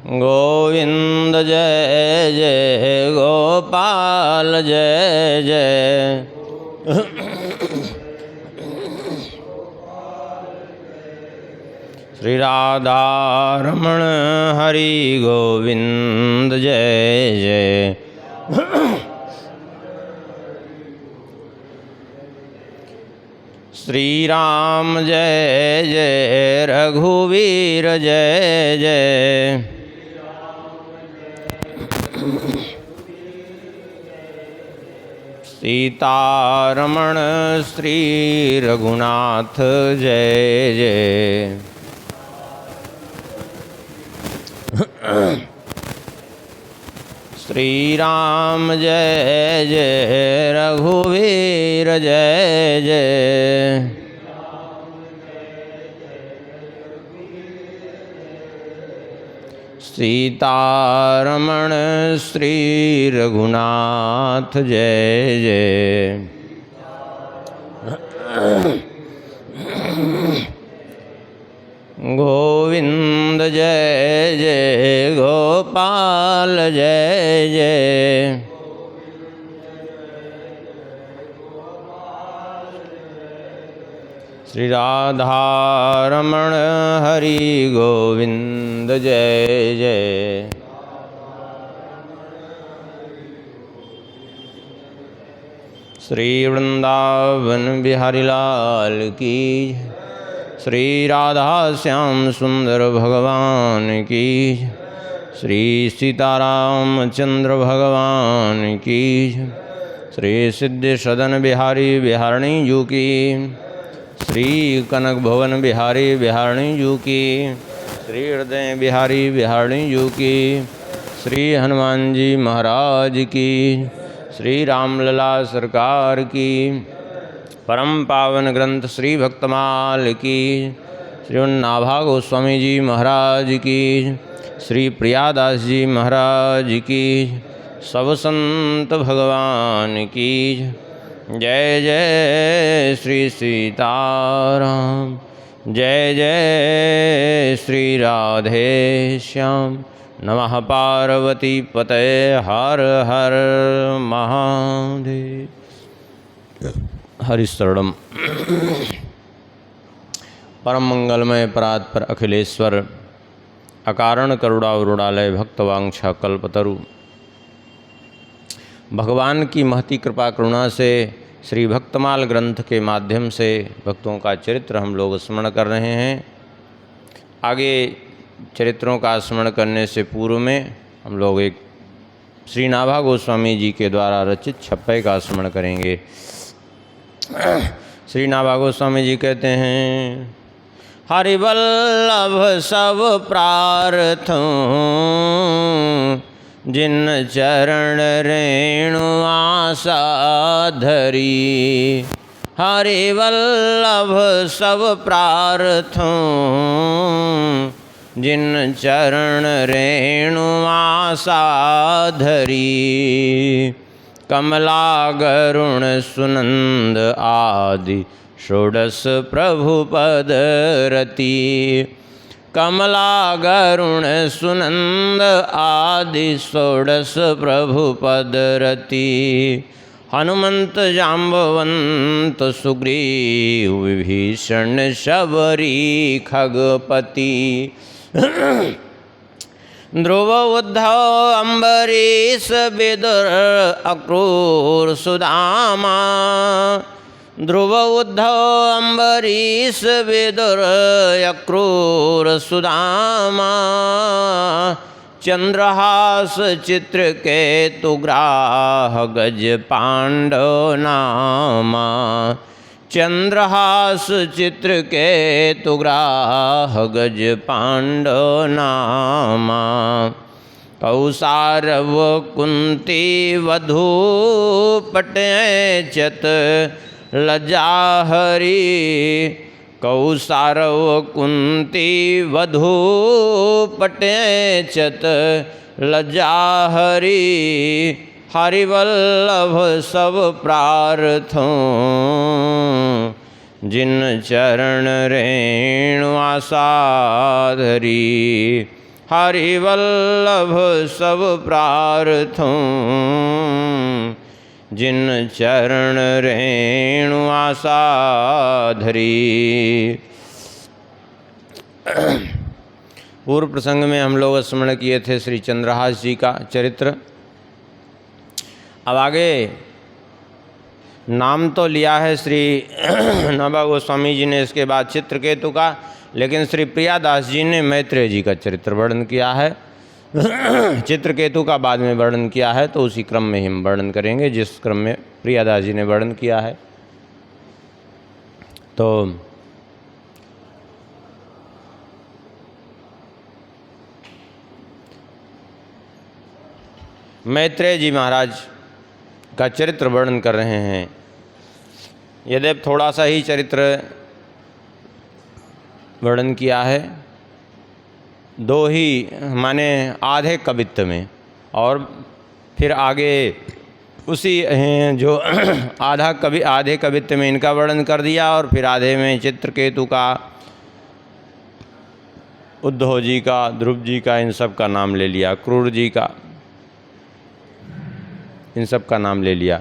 गोविंद जय जय गोपाल जय जय। श्री राधा रमण हरि गोविंद जय जय। श्री राम जय जय रघुवीर जय जय। सीतारमण श्री रघुनाथ जय जय। श्री राम जय जय रघुवीर जय जय। सीतारमण श्री रघुनाथ जय जय। गोविंद जय जय गोपाल जय जय। श्री राधा रमण हरि गोविंद जय जय। श्री वृंदावन बिहारी लाल की। श्री राधा श्याम सुंदर भगवान की। श्री सीताराम चंद्र भगवान की। श्री सिद्धि सदन बिहारी बिहारणी जू की। श्री कनक भवन बिहारी बिहारणी जू की। श्री हृदय बिहारी बिहारणी जू की। श्री हनुमान जी महाराज की। श्री रामलला सरकार की। परम पावन ग्रंथ श्री भक्तमाल की। श्री नाभा गोस्वामी जी महाराज की। श्री प्रियादास जी महाराज की। सब संत भगवान की जय जय। श्री सीताराम जय जय। श्री राधे श्याम। नमः पार्वती पतये हर हर महादेव। हरिशरणम। परम मंगलमय परात्पर अखिलेश्वर अकारण करुणावरुणालय भक्तवांछा कल्पतरु। भगवान की महती कृपा करुणा से श्री भक्तमाल ग्रंथ के माध्यम से भक्तों का चरित्र हम लोग स्मरण कर रहे हैं। आगे चरित्रों का स्मरण करने से पूर्व में हम लोग एक श्री नाभा गोस्वामी जी के द्वारा रचित छप्पै का स्मरण करेंगे। श्री नाभा गोस्वामी जी कहते हैं, हरिवल्लभ सब प्रार्थों जिन चरण रेणु आशा धरी। हरिवल्लभ सब प्रार्थों जिन चरण रेणु आशा धरी। कमला गरुण सुनंद आदि षोडश प्रभु पद रति। कमला गरुण सुनंद आदि षोडश प्रभु पद रति। हनुमंत जाम्बवंत सुग्रीव विभीषण शबरी खगपति। ध्रुव उद्धव अम्बरीश विदुर अक्रूर सुदामा। ध्रुव उद्धव अम्बरीश विदुर अक्रूर सुदामा। चंद्रहास चित्रकेतु ग्राह गज पांडव नामा। चंद्रहास चित्रकेतु ग्राह गज पांडव नामा। कौसारव कुंती वधू पटैचत लज्जा हरि। कौसारव कुंती वधू पटैचत लज्जा हरि। हरिवल्लभ सब प्रार्थों जिन चरण रेणु आशा धरी। हरि वल्लभ सब प्रार्थों, जिन चरण रेणु आशा धरी। पूर्व प्रसंग में हम लोग स्मरण किए थे श्री चंद्रहास जी का चरित्र। अब आगे नाम तो लिया है श्री नाभा गोस्वामी जी ने, इसके बाद चित्रकेतु का, लेकिन श्री प्रियादास जी ने मैत्रेय जी का चरित्र वर्णन किया है। चित्रकेतु का बाद में वर्णन किया है, तो उसी क्रम में हम वर्णन करेंगे जिस क्रम में प्रियादास जी ने वर्णन किया है। तो मैत्रेय जी महाराज का चरित्र वर्णन कर रहे हैं। यद्यप थोड़ा सा ही चरित्र वर्णन किया है, दो ही माने आधे कवित्व में, और फिर आगे उसी जो आधे कवित्व में इनका वर्णन कर दिया, और फिर आधे में चित्रकेतु का, उद्धव जी का, ध्रुव जी का, इन सब का नाम ले लिया, क्रूर जी का, इन सब का नाम ले लिया।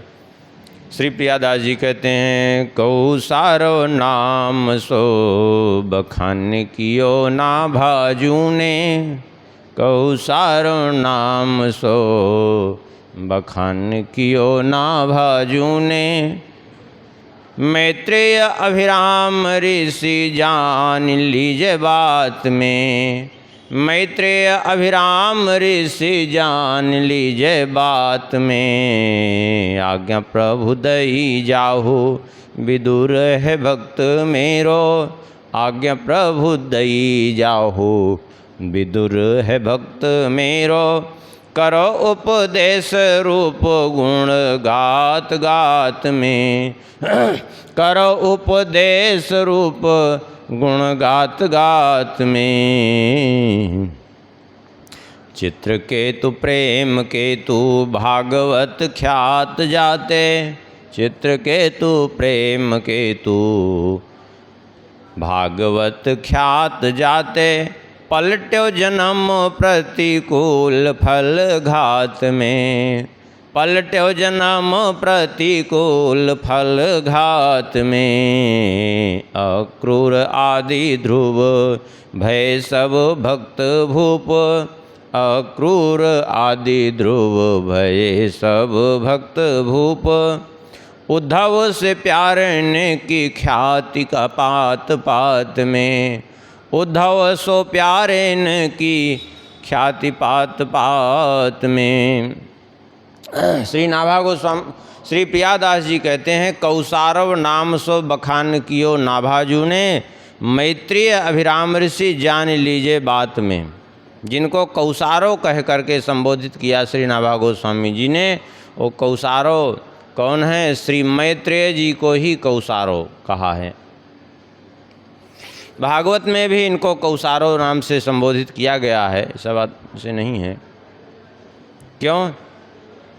श्री प्रियादास जी कहते हैं, कौ सारो नाम सो बखान कियो ना भाजू ने, कौ सारो नाम सो बखान कियो ना भाजू ने, मैत्रेय अभिराम ऋषि जान लीजिए बात में, मैत्रेय अभिराम ऋषि जान लीजिए बात में, आज्ञा प्रभु दई जाहु विदुर है भक्त मेरो, आज्ञा प्रभु दई जाहु विदुर है भक्त मेरो, करो उपदेश रूप गुण गात गात में, करो उपदेश रूप गुण गात गात में, चित्रकेतु प्रेम केतु भागवत ख्यात जाते, चित्रकेतु प्रेम केतु भागवत ख्यात जाते, पलट्यो जन्म प्रतिकूल फल घात में, पलट्यो जन्म प्रतिकूल फल घात में, अक्रूर आदि ध्रुव भय सब भक्त भूप, अक्रूर आदि ध्रुव भय सब भक्त भूप, उद्धव से प्यारने की ख्याति का पात पात में, उद्धव सो प्यारेन की ख्याति पात पात में। श्री नाभा गोस्वामी श्री प्रियादास जी कहते हैं, कौसारव नाम सो बखान कियो नाभाजू ने, मैत्रेय अभिराम ऋषि जान लीजिए बात में। जिनको कौसारो कह करके संबोधित किया श्री नाभा गोस्वामी जी ने, वो कौसारो कौन है? श्री मैत्रेय जी को ही कौसारो कहा है। भागवत में भी इनको कौसारो नाम से संबोधित किया गया है, ऐसा बात से नहीं है। क्यों?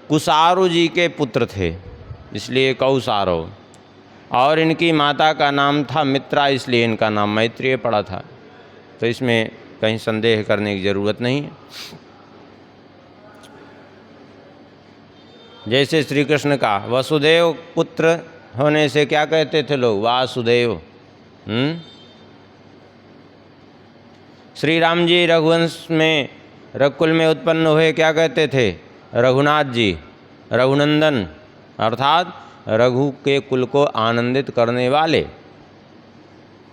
कुसारु जी के पुत्र थे इसलिए कौसारो, और इनकी माता का नाम था मित्रा, इसलिए इनका नाम मैत्रेय पड़ा था। तो इसमें कहीं संदेह करने की ज़रूरत नहीं है। जैसे श्री कृष्ण का वसुदेव पुत्र होने से क्या कहते थे लोग? वासुदेव। श्री राम जी रघुवंश में रघुकुल में उत्पन्न हुए, क्या कहते थे? रघुनाथ जी, रघुनंदन, अर्थात रघु के कुल को आनंदित करने वाले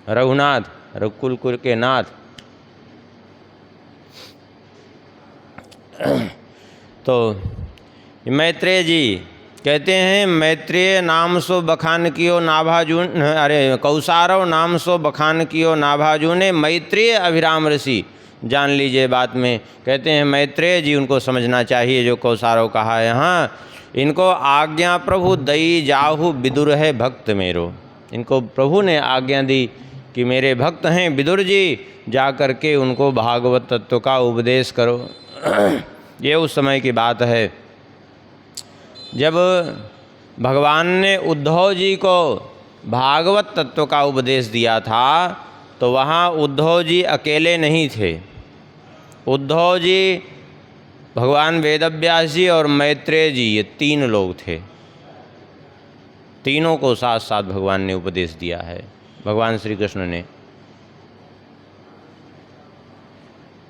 रघुनाथ, रघुकुल कुल के नाथ। तो मैत्रेय जी कहते हैं, मैत्रेय नाम सो बखान कियो नाभाजून, अरे कौसारव नाम सो बखान कियो नाभाजू ने, मैत्रेय अभिराम ऋषि जान लीजिए बात में। कहते हैं मैत्रेय जी, उनको समझना चाहिए जो कौसारव कहा है। हाँ, इनको आज्ञा प्रभु दई जाहु विदुर है भक्त मेरो। इनको प्रभु ने आज्ञा दी कि मेरे भक्त हैं विदुर जी, जा कर के उनको भागवत तत्व का उपदेश करो। ये उस समय की बात है जब भगवान ने उद्धव जी को भागवत तत्व का उपदेश दिया था, तो वहाँ उद्धव जी अकेले नहीं थे। उद्धव जी, भगवान वेदव्यास जी और मैत्रेय जी, ये 3 लोग थे। तीनों को साथ साथ भगवान ने उपदेश दिया है, भगवान श्री कृष्ण ने।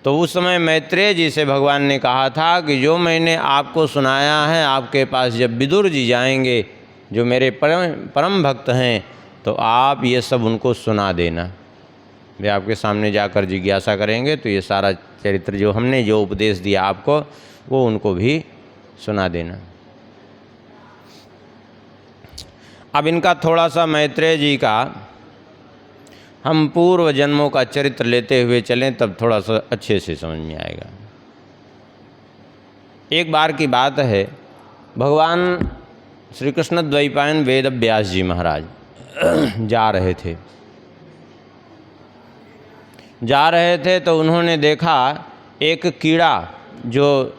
तो उस समय मैत्रेय जी से भगवान ने कहा था कि जो मैंने आपको सुनाया है, आपके पास जब विदुर जी जाएंगे, जो मेरे परम भक्त हैं, तो आप ये सब उनको सुना देना। वे आपके सामने जाकर जिज्ञासा करेंगे तो ये सारा चरित्र जो हमने जो उपदेश दिया आपको, वो उनको भी सुना देना। अब इनका थोड़ा सा मैत्रेय जी का हम पूर्व जन्मों का चरित्र लेते हुए चलें, तब थोड़ा सा अच्छे से समझ में आएगा। एक बार की बात है, भगवान श्री कृष्ण द्वैपायन वेद व्यास जी महाराज जा रहे थे तो उन्होंने देखा एक कीड़ा जो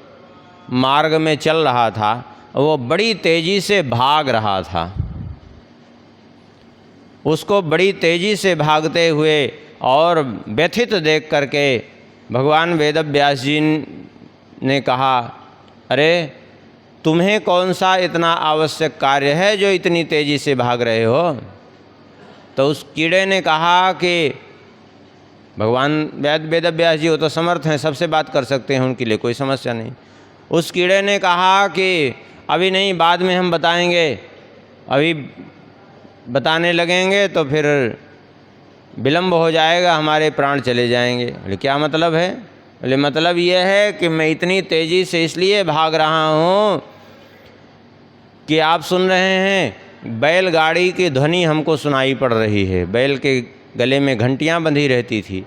मार्ग में चल रहा था, वो बड़ी तेज़ी से भाग रहा था। उसको बड़ी तेज़ी से भागते हुए और व्यथित देख करके भगवान वेदव्यास जी ने कहा, अरे तुम्हें कौन सा इतना आवश्यक कार्य है जो इतनी तेज़ी से भाग रहे हो? तो उस कीड़े ने कहा कि भगवान वेदव्यास जी वो तो समर्थ हैं, सबसे बात कर सकते हैं, उनके लिए कोई समस्या नहीं। उस कीड़े ने कहा कि अभी नहीं, बाद में हम बताएंगे, अभी बताने लगेंगे तो फिर विलम्ब हो जाएगा, हमारे प्राण चले जाएंगे। बोले क्या मतलब है? बोले मतलब ये है कि मैं इतनी तेज़ी से इसलिए भाग रहा हूँ कि आप सुन रहे हैं बैलगाड़ी की ध्वनि हमको सुनाई पड़ रही है। बैल के गले में घंटियाँ बंधी रहती थी,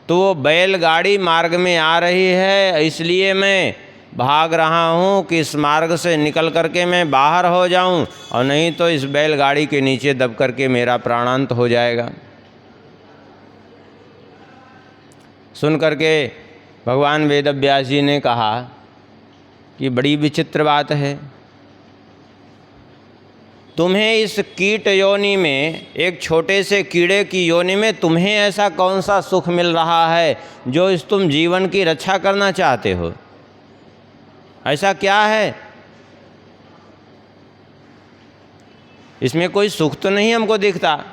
तो वो बैलगाड़ी मार्ग में आ रही है, इसलिए मैं भाग रहा हूँ कि इस मार्ग से निकल करके मैं बाहर हो जाऊँ, और नहीं तो इस बैलगाड़ी के नीचे दब करके मेरा प्राणांत हो जाएगा। सुन करके भगवान वेदव्यास जी ने कहा कि बड़ी विचित्र बात है, तुम्हें इस कीट योनि में, एक छोटे से कीड़े की योनि में तुम्हें ऐसा कौन सा सुख मिल रहा है जो इस तुम जीवन की रक्षा करना चाहते हो? ऐसा क्या है? इसमें कोई सुख तो नहीं हमको दिखता।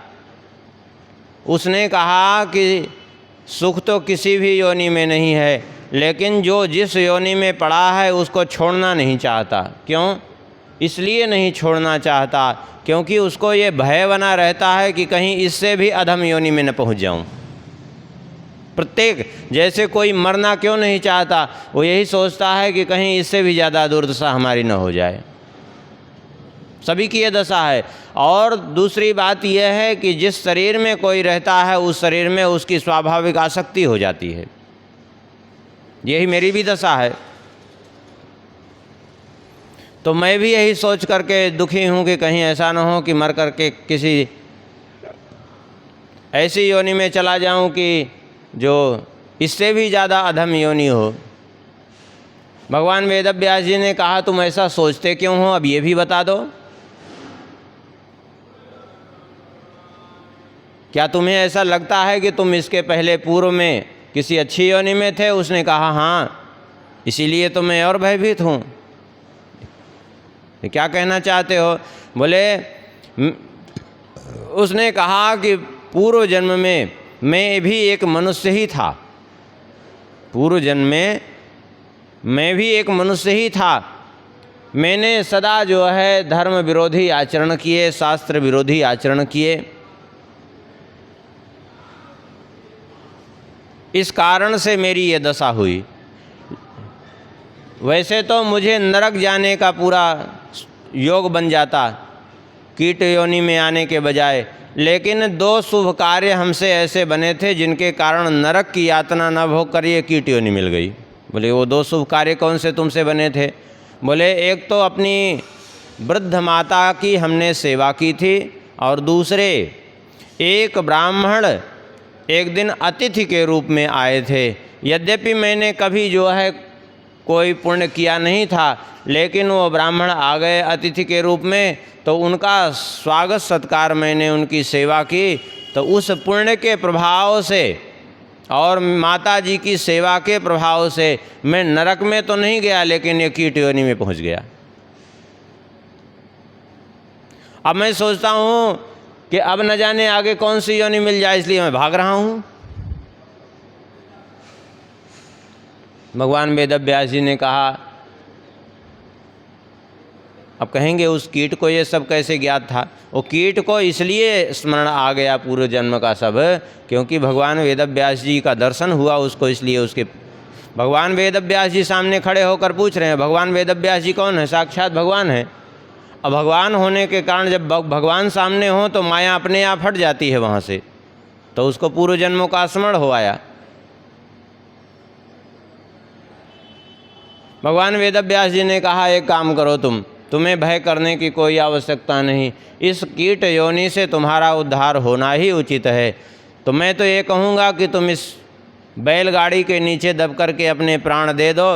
उसने कहा कि सुख तो किसी भी योनि में नहीं है, लेकिन जो जिस योनि में पड़ा है उसको छोड़ना नहीं चाहता। क्यों? इसलिए नहीं छोड़ना चाहता क्योंकि उसको ये भय बना रहता है कि कहीं इससे भी अधम योनि में न पहुंच जाऊं। प्रत्येक, जैसे कोई मरना क्यों नहीं चाहता, वो यही सोचता है कि कहीं इससे भी ज़्यादा दुर्दशा हमारी न हो जाए। सभी की ये दशा है। और दूसरी बात यह है कि जिस शरीर में कोई रहता है उस शरीर में उसकी स्वाभाविक आसक्ति हो जाती है। यही मेरी भी दशा है। तो मैं भी यही सोच करके दुखी हूँ कि कहीं ऐसा न हो कि मर करके किसी ऐसी योनि में चला जाऊँ कि जो इससे भी ज़्यादा अधम योनि हो। भगवान वेदव्यास जी ने कहा, तुम ऐसा सोचते क्यों हो, अब ये भी बता दो। क्या तुम्हें ऐसा लगता है कि तुम इसके पहले पूर्व में किसी अच्छी योनि में थे? उसने कहा, हाँ, इसीलिए तो मैं और भयभीत हूँ। क्या कहना चाहते हो? बोले, उसने कहा कि पूर्व जन्म में मैं भी एक मनुष्य ही था। पूर्व जन्म में मैं भी एक मनुष्य ही था। मैंने सदा जो है धर्म विरोधी आचरण किए, शास्त्र विरोधी आचरण किए। इस कारण से मेरी ये दशा हुई। वैसे तो मुझे नरक जाने का पूरा योग बन जाता कीट योनि में आने के बजाय, लेकिन 2 शुभ कार्य हमसे ऐसे बने थे जिनके कारण नरक की यातना न भोग कर ये कीट योनि मिल गई। बोले वो 2 शुभ कार्य कौन से तुमसे बने थे? बोले एक तो अपनी वृद्ध माता की हमने सेवा की थी, और दूसरे एक ब्राह्मण एक दिन अतिथि के रूप में आए थे। यद्यपि मैंने कभी जो है कोई पुण्य किया नहीं था, लेकिन वो ब्राह्मण आ गए अतिथि के रूप में, तो उनका स्वागत सत्कार मैंने उनकी सेवा की, तो उस पुण्य के प्रभाव से और माता जी की सेवा के प्रभाव से मैं नरक में तो नहीं गया, लेकिन ये कीट योनि में पहुंच गया। अब मैं सोचता हूँ कि अब न जाने आगे कौन सी योनि मिल जाए, इसलिए मैं भाग रहा हूँ। भगवान वेदव्यास जी ने कहा, अब कहेंगे उस कीट को ये सब कैसे ज्ञात था? वो कीट को इसलिए स्मरण आ गया पूर्व जन्म का सब, क्योंकि भगवान वेदव्यास जी का दर्शन हुआ उसको, इसलिए उसके भगवान वेदव्यास जी सामने खड़े होकर पूछ रहे हैं। भगवान वेदव्यास जी कौन है? साक्षात भगवान है। अब भगवान होने के कारण जब भगवान सामने हो तो माया अपने आप हट जाती है वहाँ से, तो उसको पूर्व जन्मों का स्मरण हो आया। भगवान वेदव्यास जी ने कहा, एक काम करो, तुम्हें भय करने की कोई आवश्यकता नहीं, इस कीट योनि से तुम्हारा उद्धार होना ही उचित है। तो मैं तो ये कहूँगा कि तुम इस बैलगाड़ी के नीचे दब करके अपने प्राण दे दो,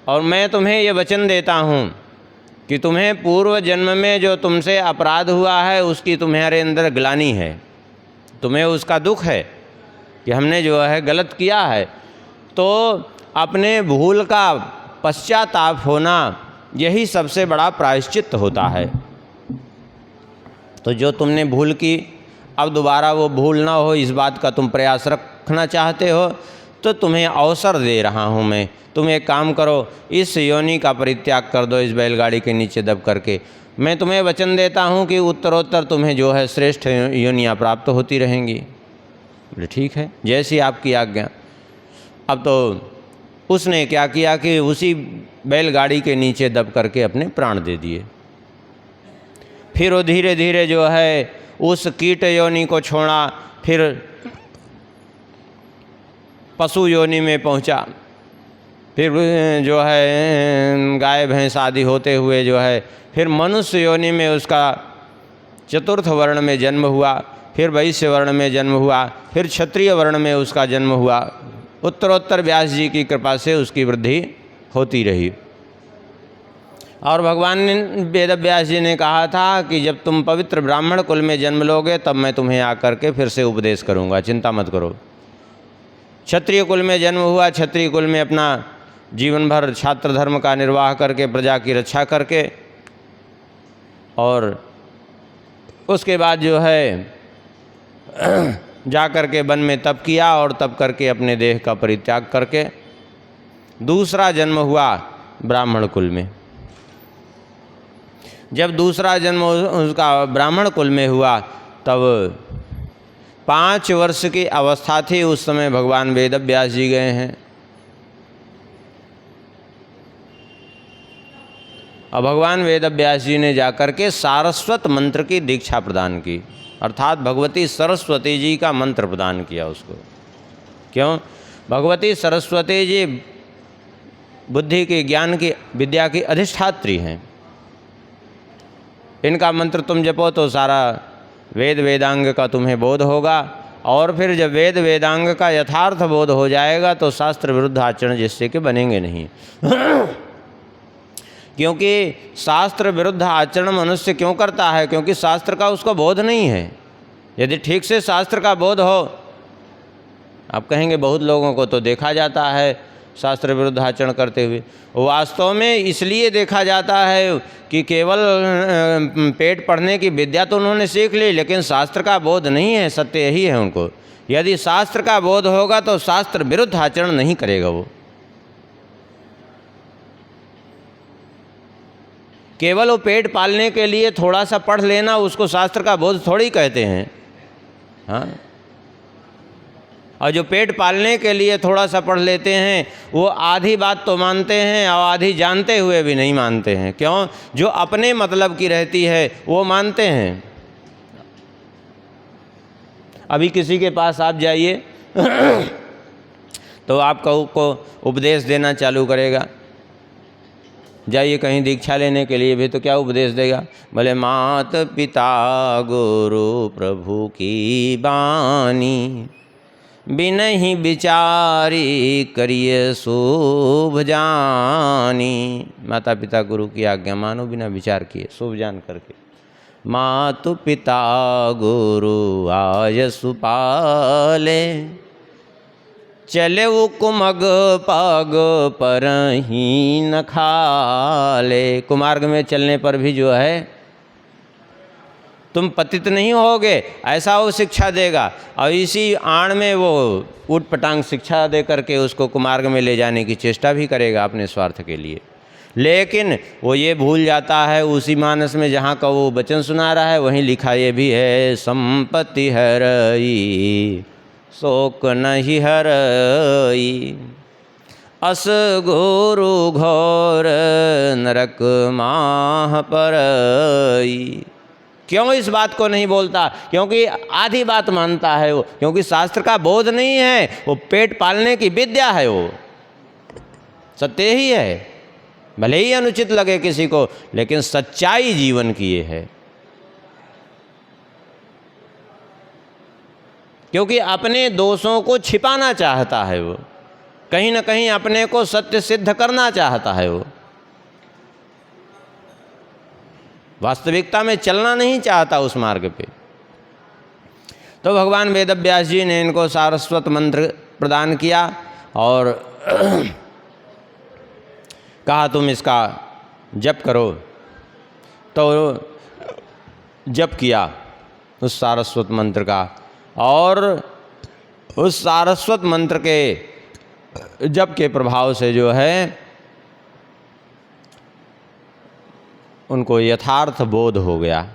और मैं तुम्हें ये वचन देता हूँ कि तुम्हें पूर्व जन्म में जो तुमसे अपराध हुआ है उसकी तुम्हारे अंदर ग्लानि है, तुम्हें उसका दुख है कि हमने जो है गलत किया है, तो अपने भूल का पश्चाताप होना यही सबसे बड़ा प्रायश्चित होता है। तो जो तुमने भूल की, अब दोबारा वो भूल ना हो इस बात का तुम प्रयास रखना चाहते हो, तो तुम्हें अवसर दे रहा हूँ मैं। तुम एक काम करो, इस योनि का परित्याग कर दो, इस बैलगाड़ी के नीचे दब करके। मैं तुम्हें वचन देता हूँ कि उत्तरोत्तर तुम्हें जो है श्रेष्ठ योनियाँ प्राप्त होती रहेंगी। बोले ठीक है, जैसी आपकी आज्ञा। अब तो उसने क्या किया कि उसी बैलगाड़ी के नीचे दब करके अपने प्राण दे दिए। फिर वो धीरे धीरे जो है उस कीट योनि को छोड़ा, फिर पशु योनि में पहुंचा, फिर जो है गाय भैंस आदि होते हुए जो है फिर मनुष्य योनि में उसका चतुर्थ वर्ण में जन्म हुआ, फिर वैश्य वर्ण में जन्म हुआ, फिर क्षत्रिय वर्ण में उसका जन्म हुआ। उत्तरोत्तर व्यास जी की कृपा से उसकी वृद्धि होती रही। और भगवान वेदव्यास जी ने कहा था कि जब तुम पवित्र ब्राह्मण कुल में जन्म लोगे तब मैं तुम्हें आकर के फिर से उपदेश करूंगा, चिंता मत करो। क्षत्रिय कुल में जन्म हुआ, क्षत्रिय कुल में अपना जीवन भर छात्र धर्म का निर्वाह करके प्रजा की रक्षा करके, और उसके बाद जो है जा करके वन में तप किया, और तप करके अपने देह का परित्याग करके दूसरा जन्म हुआ ब्राह्मण कुल में। जब दूसरा जन्म उसका ब्राह्मण कुल में हुआ तब 5 वर्ष की अवस्था थी, उस समय भगवान वेदव्यास जी गए हैं। और भगवान वेदव्यास जी ने जाकर के सारस्वत मंत्र की दीक्षा प्रदान की, अर्थात भगवती सरस्वती जी का मंत्र प्रदान किया उसको। क्यों? भगवती सरस्वती जी बुद्धि की, ज्ञान की, विद्या की अधिष्ठात्री हैं। इनका मंत्र तुम जपो तो सारा वेद वेदांग का तुम्हें बोध होगा, और फिर जब वेद वेदांग का यथार्थ बोध हो जाएगा तो शास्त्र विरुद्ध आचरण जिससे कि बनेंगे नहीं। क्योंकि शास्त्र विरुद्ध आचरण मनुष्य क्यों करता है? क्योंकि शास्त्र का उसको बोध नहीं है। यदि ठीक से शास्त्र का बोध हो, आप कहेंगे बहुत लोगों को तो देखा जाता है शास्त्र विरुद्ध आचरण करते हुए। वास्तव में इसलिए देखा जाता है कि केवल पेट पढ़ने की विद्या तो उन्होंने सीख ली, लेकिन शास्त्र का बोध नहीं है। सत्य यही है उनको। यदि शास्त्र का बोध होगा तो शास्त्र विरुद्ध आचरण नहीं करेगा वो। केवल वो पेट पालने के लिए थोड़ा सा पढ़ लेना उसको शास्त्र का बोध थोड़ी कहते हैं। हाँ, और जो पेट पालने के लिए थोड़ा सा पढ़ लेते हैं वो आधी बात तो मानते हैं और आधी जानते हुए भी नहीं मानते हैं। क्यों? जो अपने मतलब की रहती है वो मानते हैं। अभी किसी के पास आप जाइए तो आपको उपदेश देना चालू करेगा। जाइए कहीं दीक्षा लेने के लिए भी तो क्या उपदेश देगा? बोले मात पिता गुरु प्रभु की बानी, बिनहि विचारी करिए शुभ जानी। माता पिता गुरु की आज्ञा मानो बिना विचार किए, शुभ जान करके। मातु पिता गुरु आयसु पाले, चले वो कुमग पग पर ही न खाले। कुमार्ग में चलने पर भी जो है तुम पतित नहीं होगे, ऐसा वो शिक्षा देगा। और इसी आड़ में वो ऊट पटांग शिक्षा दे करके उसको कुमार्ग में ले जाने की चेष्टा भी करेगा अपने स्वार्थ के लिए। लेकिन वो ये भूल जाता है उसी मानस में जहाँ का वो वचन सुना रहा है वहीं लिखा ये भी है, संपत्ति हरई शोक नहीं हरई, अस गुरु घोर नरक माह परई। क्यों इस बात को नहीं बोलता? क्योंकि आधी बात मानता है वो, क्योंकि शास्त्र का बोध नहीं है, वो पेट पालने की विद्या है, वो सत्य ही है, भले ही अनुचित लगे किसी को, लेकिन सच्चाई जीवन की ये है। क्योंकि अपने दोषों को छिपाना चाहता है वो, कहीं ना कहीं अपने को सत्य सिद्ध करना चाहता है वो, वास्तविकता में चलना नहीं चाहता उस मार्ग पे। तो भगवान वेदव्यास जी ने इनको सारस्वत मंत्र प्रदान किया और कहा तुम इसका जप करो। तो जप किया उस सारस्वत मंत्र का, और उस सारस्वत मंत्र के जप के प्रभाव से जो है उनको यथार्थ बोध हो गया,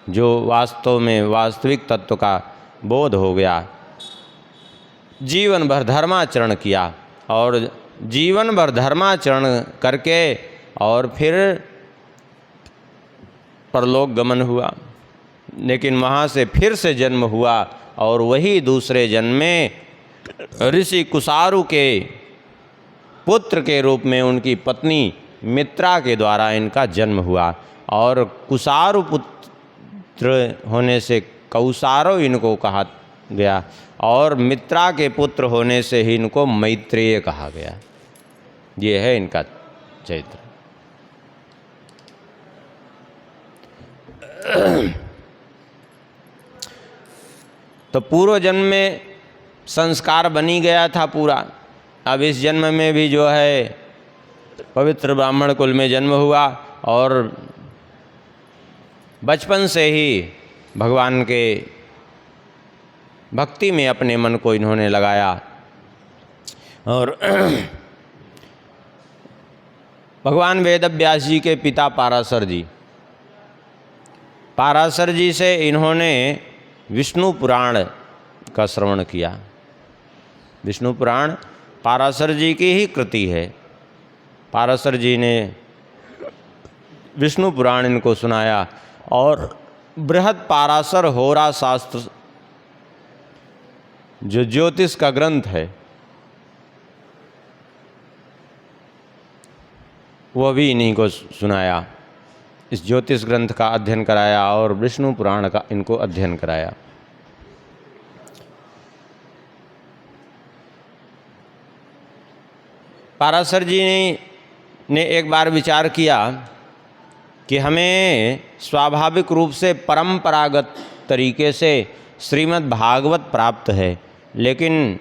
जो वास्तव में वास्तविक तत्व का बोध हो गया। जीवन भर धर्माचरण किया और जीवन भर धर्माचरण करके और फिर परलोक गमन हुआ। लेकिन वहाँ से फिर से जन्म हुआ और वही दूसरे जन्म में ऋषि कुसारु के पुत्र के रूप में उनकी पत्नी मित्रा के द्वारा इनका जन्म हुआ। और कुसारु पुत्र होने से कौसारो इनको कहा गया, और मित्रा के पुत्र होने से ही इनको मैत्रेय कहा गया। ये है इनका चरित्र। तो पूर्व जन्म में संस्कार बनी गया था पूरा, अब इस जन्म में भी जो है पवित्र ब्राह्मण कुल में जन्म हुआ और बचपन से ही भगवान के भक्ति में अपने मन को इन्होंने लगाया। और भगवान वेदव्यास जी के पिता पाराशर जी से इन्होंने विष्णु पुराण का श्रवण किया। विष्णु पुराण पाराशर जी की ही कृति है। पाराशर जी ने विष्णु पुराण इनको सुनाया और बृहद पाराशर होरा शास्त्र जो ज्योतिष का ग्रंथ है वो भी इन्हीं को सुनाया। इस ज्योतिष ग्रंथ का अध्ययन कराया और विष्णु पुराण का इनको अध्ययन कराया। पाराशर जी ने एक बार विचार किया कि हमें स्वाभाविक रूप से परंपरागत तरीके से श्रीमद् भागवत प्राप्त है, लेकिन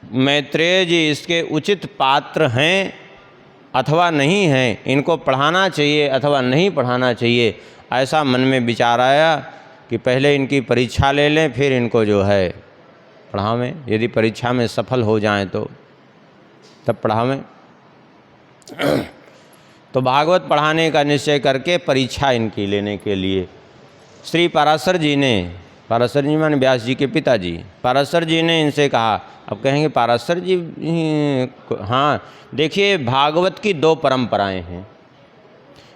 मैत्रेय जी इसके उचित पात्र हैं अथवा नहीं हैं, इनको पढ़ाना चाहिए अथवा नहीं पढ़ाना चाहिए। ऐसा मन में विचार आया कि पहले इनकी परीक्षा ले लें, फिर इनको जो है पढ़ावें। यदि परीक्षा में सफल हो जाएं तो तब पढ़ावें। तो भागवत पढ़ाने का निश्चय करके परीक्षा इनकी लेने के लिए श्री पाराशर जी माने व्यास जी के पिताजी, पाराशर जी ने इनसे कहा। अब कहेंगे पाराशर जी, हाँ देखिए, भागवत की दो परंपराएं हैं।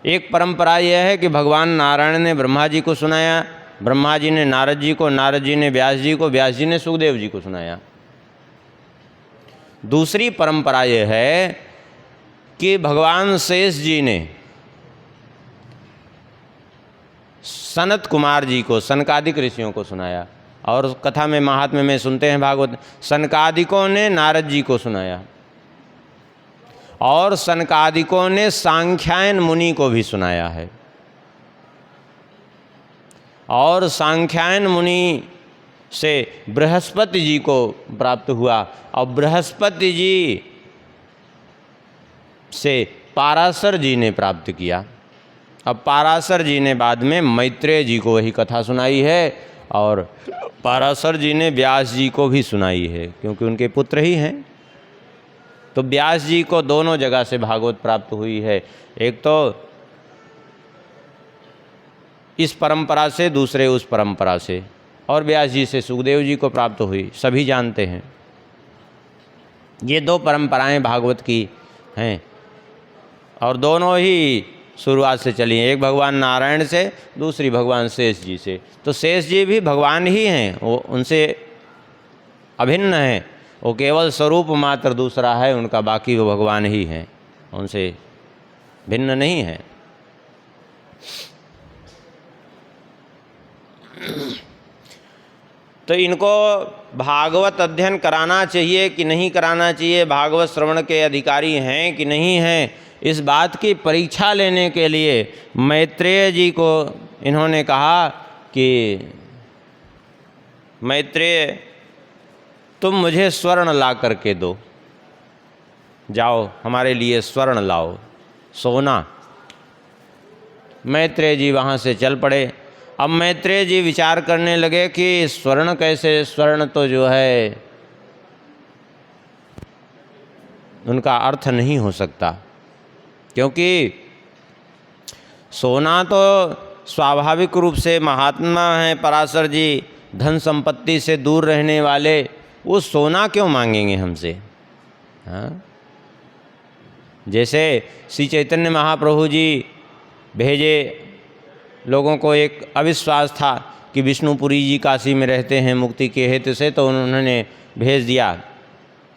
एक परंपरा यह है कि भगवान नारायण ने ब्रह्मा जी को सुनाया, ब्रह्मा जी ने नारद जी को, नारद जी ने व्यास जी को, व्यास जी ने सुखदेव जी को सुनाया। दूसरी परंपरा यह है कि भगवान शेष जी ने सनत कुमार जी को, सनकादिक ऋषियों को सुनाया। और कथा में महात्म्य में सुनते हैं भागवत, सनकादिकों ने नारद जी को सुनाया और सनकादिकों ने सांख्यायन मुनि को भी सुनाया है। और सांख्यायन मुनि से बृहस्पति जी को प्राप्त हुआ और बृहस्पति जी से पाराशर जी ने प्राप्त किया। अब पाराशर जी ने बाद में मैत्रेय जी को वही कथा सुनाई है और पाराशर जी ने व्यास जी को भी सुनाई है, क्योंकि उनके पुत्र ही हैं। तो व्यास जी को दोनों जगह से भागवत प्राप्त हुई है, एक तो इस परंपरा से, दूसरे उस परंपरा से, और व्यास जी से सुखदेव जी को प्राप्त हुई, सभी जानते हैं। ये दो परंपराएं भागवत की हैं और दोनों ही शुरुआत से चली हैं, एक भगवान नारायण से, दूसरी भगवान शेष जी से। तो शेष जी भी भगवान ही हैं, वो उनसे अभिन्न हैं, वो केवल स्वरूप मात्र दूसरा है उनका, बाकी वो भगवान ही हैं, उनसे भिन्न नहीं है। तो इनको भागवत अध्ययन कराना चाहिए कि नहीं कराना चाहिए, भागवत श्रवण के अधिकारी हैं कि नहीं हैं, इस बात की परीक्षा लेने के लिए मैत्रेय जी को इन्होंने कहा कि मैत्रेय तुम मुझे स्वर्ण ला करके दो, जाओ हमारे लिए स्वर्ण लाओ, सोना। मैत्रेय जी वहाँ से चल पड़े। अब मैत्रेय जी विचार करने लगे कि स्वर्ण कैसे, स्वर्ण तो जो है उनका अर्थ नहीं हो सकता, क्योंकि सोना तो स्वाभाविक रूप से महात्मा हैं पराशर जी, धन संपत्ति से दूर रहने वाले, वो सोना क्यों मांगेंगे हमसे? हाँ, जैसे श्री चैतन्य महाप्रभु जी भेजे, लोगों को एक अविश्वास था कि विष्णुपुरी जी काशी में रहते हैं मुक्ति के हेतु से, तो उन्होंने भेज दिया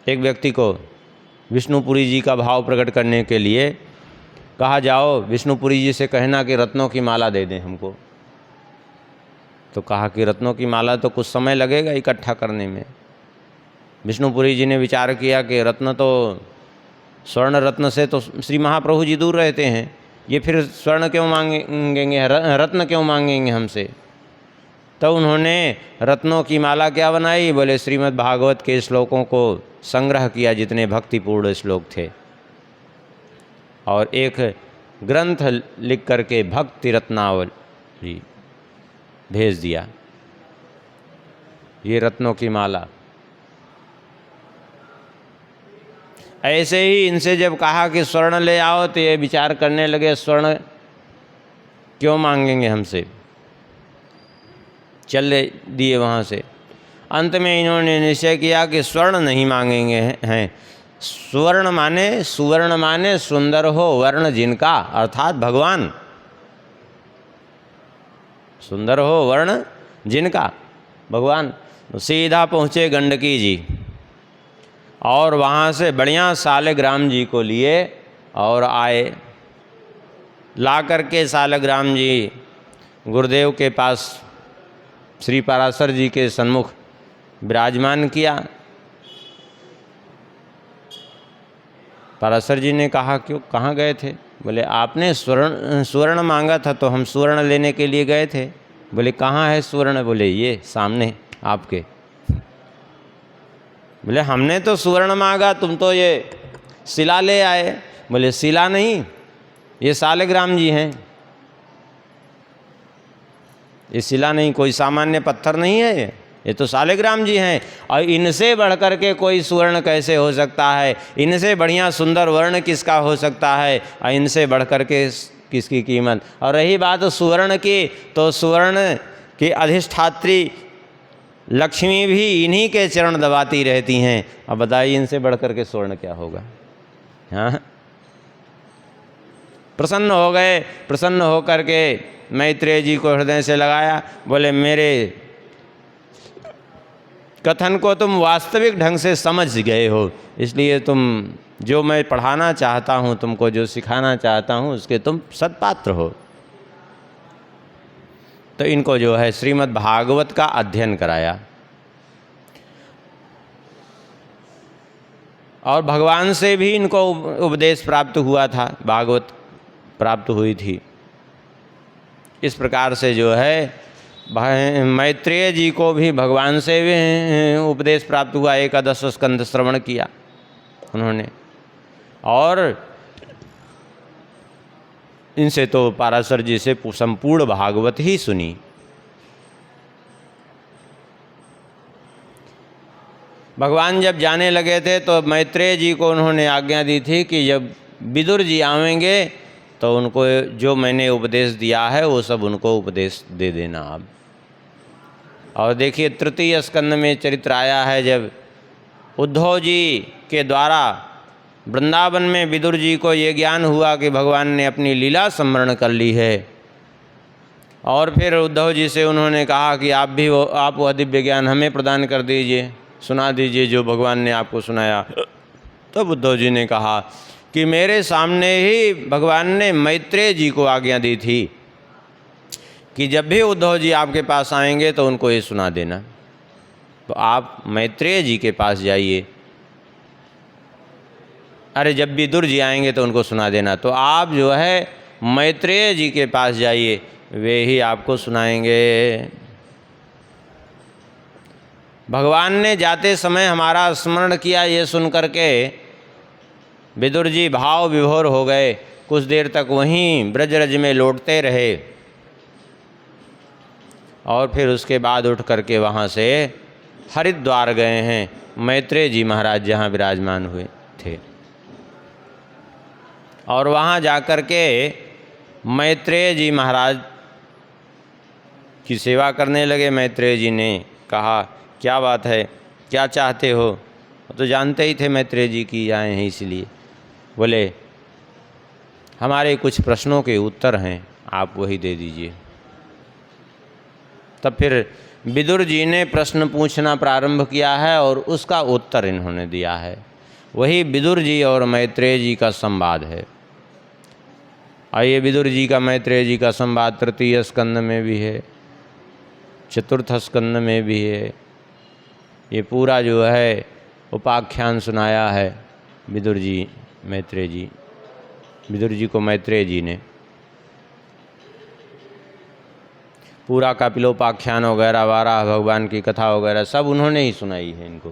एक व्यक्ति को विष्णुपुरी जी का भाव प्रकट करने के लिए, कहा जाओ विष्णुपुरी जी से कहना कि रत्नों की माला दे दें हमको। तो कहा कि रत्नों की माला तो कुछ समय लगेगा इकट्ठा करने में। विष्णुपुरी जी ने विचार किया कि रत्न तो, स्वर्ण रत्न से तो श्री महाप्रभु जी दूर रहते हैं, ये फिर स्वर्ण क्यों मांगेंगे, रत्न क्यों मांगेंगे हमसे? तो उन्होंने रत्नों की माला क्या बनाई? बोले श्रीमद् भागवत के श्लोकों को संग्रह किया, जितने भक्तिपूर्ण श्लोक थे, और एक ग्रंथ लिख करके भक्ति रत्नावली भेज दिया, ये रत्नों की माला। ऐसे ही इनसे जब कहा कि स्वर्ण ले आओ, तो ये विचार करने लगे स्वर्ण क्यों मांगेंगे हमसे, चले दिए वहाँ से। अंत में इन्होंने निश्चय किया कि स्वर्ण नहीं मांगेंगे हैं। स्वर्ण माने, सुवर्ण माने सुंदर हो वर्ण जिनका, अर्थात भगवान। सुंदर हो वर्ण जिनका, भगवान। तो सीधा पहुँचे गंडकी जी और वहाँ से बढ़िया सालग्राम जी को लिए और आए। ला करके सालग्राम जी गुरुदेव के पास श्री पराशर जी के सन्मुख विराजमान किया। पराशर जी ने कहा क्यों, कहाँ गए थे? बोले आपने स्वर्ण मांगा था तो हम स्वर्ण लेने के लिए गए थे। बोले कहाँ है स्वर्ण? बोले ये सामने आपके। बोले हमने तो स्वर्ण मांगा, तुम तो ये शिला ले आए। बोले शिला नहीं, ये सालग्राम जी हैं। ये शिला नहीं, कोई सामान्य पत्थर नहीं है, ये तो सालग्राम जी हैं। और इनसे बढ़कर के कोई स्वर्ण कैसे हो सकता है? इनसे बढ़िया सुंदर वर्ण किसका हो सकता है? और इनसे बढ़कर के किसकी कीमत? और रही बात सुवर्ण की, तो सुवर्ण की अधिष्ठात्री लक्ष्मी भी इन्हीं के चरण दबाती रहती हैं। अब बताइए इनसे बढ़कर के स्वर्ण क्या होगा? हाँ, प्रसन्न हो गए। प्रसन्न होकर के मैत्रेय जी को हृदय से लगाया। बोले मेरे कथन को तुम वास्तविक ढंग से समझ गए हो, इसलिए तुम जो मैं पढ़ाना चाहता हूँ, तुमको जो सिखाना चाहता हूँ, उसके तुम सत्पात्र हो। तो इनको जो है श्रीमद् भागवत का अध्ययन कराया और भगवान से भी इनको उपदेश प्राप्त हुआ था, भागवत प्राप्त हुई थी। इस प्रकार से जो है मैत्रेय जी को भी भगवान से भी उपदेश प्राप्त हुआ, एकादश स्कंद श्रवण किया उन्होंने, और इनसे तो पाराशर जी से संपूर्ण भागवत ही सुनी। भगवान जब जाने लगे थे तो मैत्रेय जी को उन्होंने आज्ञा दी थी कि जब विदुर जी आवेंगे तो उनको जो मैंने उपदेश दिया है वो सब उनको उपदेश दे देना आप। और देखिए तृतीय स्कंद में चरित्र आया है, जब उद्धव जी के द्वारा वृंदावन में विदुर जी को ये ज्ञान हुआ कि भगवान ने अपनी लीला स्मरण कर ली है, और फिर उद्धव जी से उन्होंने कहा कि आप वह दिव्य ज्ञान हमें प्रदान कर दीजिए, सुना दीजिए जो भगवान ने आपको सुनाया। तब उद्धव जी ने कहा कि मेरे सामने ही भगवान ने मैत्रेय जी को आज्ञा दी थी कि जब भी उद्धव जी आपके पास आएंगे तो उनको ये सुना देना। तो आप मैत्रेय जी के पास जाइए, अरे जब विदुर जी आएंगे तो उनको सुना देना। तो आप जो है मैत्रेय जी के पास जाइए, वे ही आपको सुनाएंगे। भगवान ने जाते समय हमारा स्मरण किया, ये सुन करके विदुर जी भाव विभोर हो गए। कुछ देर तक वहीं ब्रजरज में लौटते रहे और फिर उसके बाद उठ करके वहाँ से हरिद्वार गए हैं, मैत्रेय जी महाराज जहाँ विराजमान हुए थे। और वहाँ जाकर के मैत्रेय जी महाराज की सेवा करने लगे। मैत्रेय जी ने कहा क्या बात है, क्या चाहते हो? तो जानते ही थे मैत्रेय जी की आए हैं, इसलिए बोले हमारे कुछ प्रश्नों के उत्तर हैं, आप वही दे दीजिए। तब फिर विदुर जी ने प्रश्न पूछना प्रारंभ किया है और उसका उत्तर इन्होंने दिया है। वही विदुर जी और मैत्रेय जी का संवाद है। आइए, विदुर जी का मैत्रेय जी का संवाद तृतीय स्कंद में भी है, चतुर्थ स्कंद में भी है। ये पूरा जो है उपाख्यान सुनाया है विदुर जी मैत्रेय जी, विदुर जी को मैत्रेय जी ने पूरा कपिलोपाख्यान वगैरह, वाराह भगवान की कथा वगैरह सब उन्होंने ही सुनाई है इनको।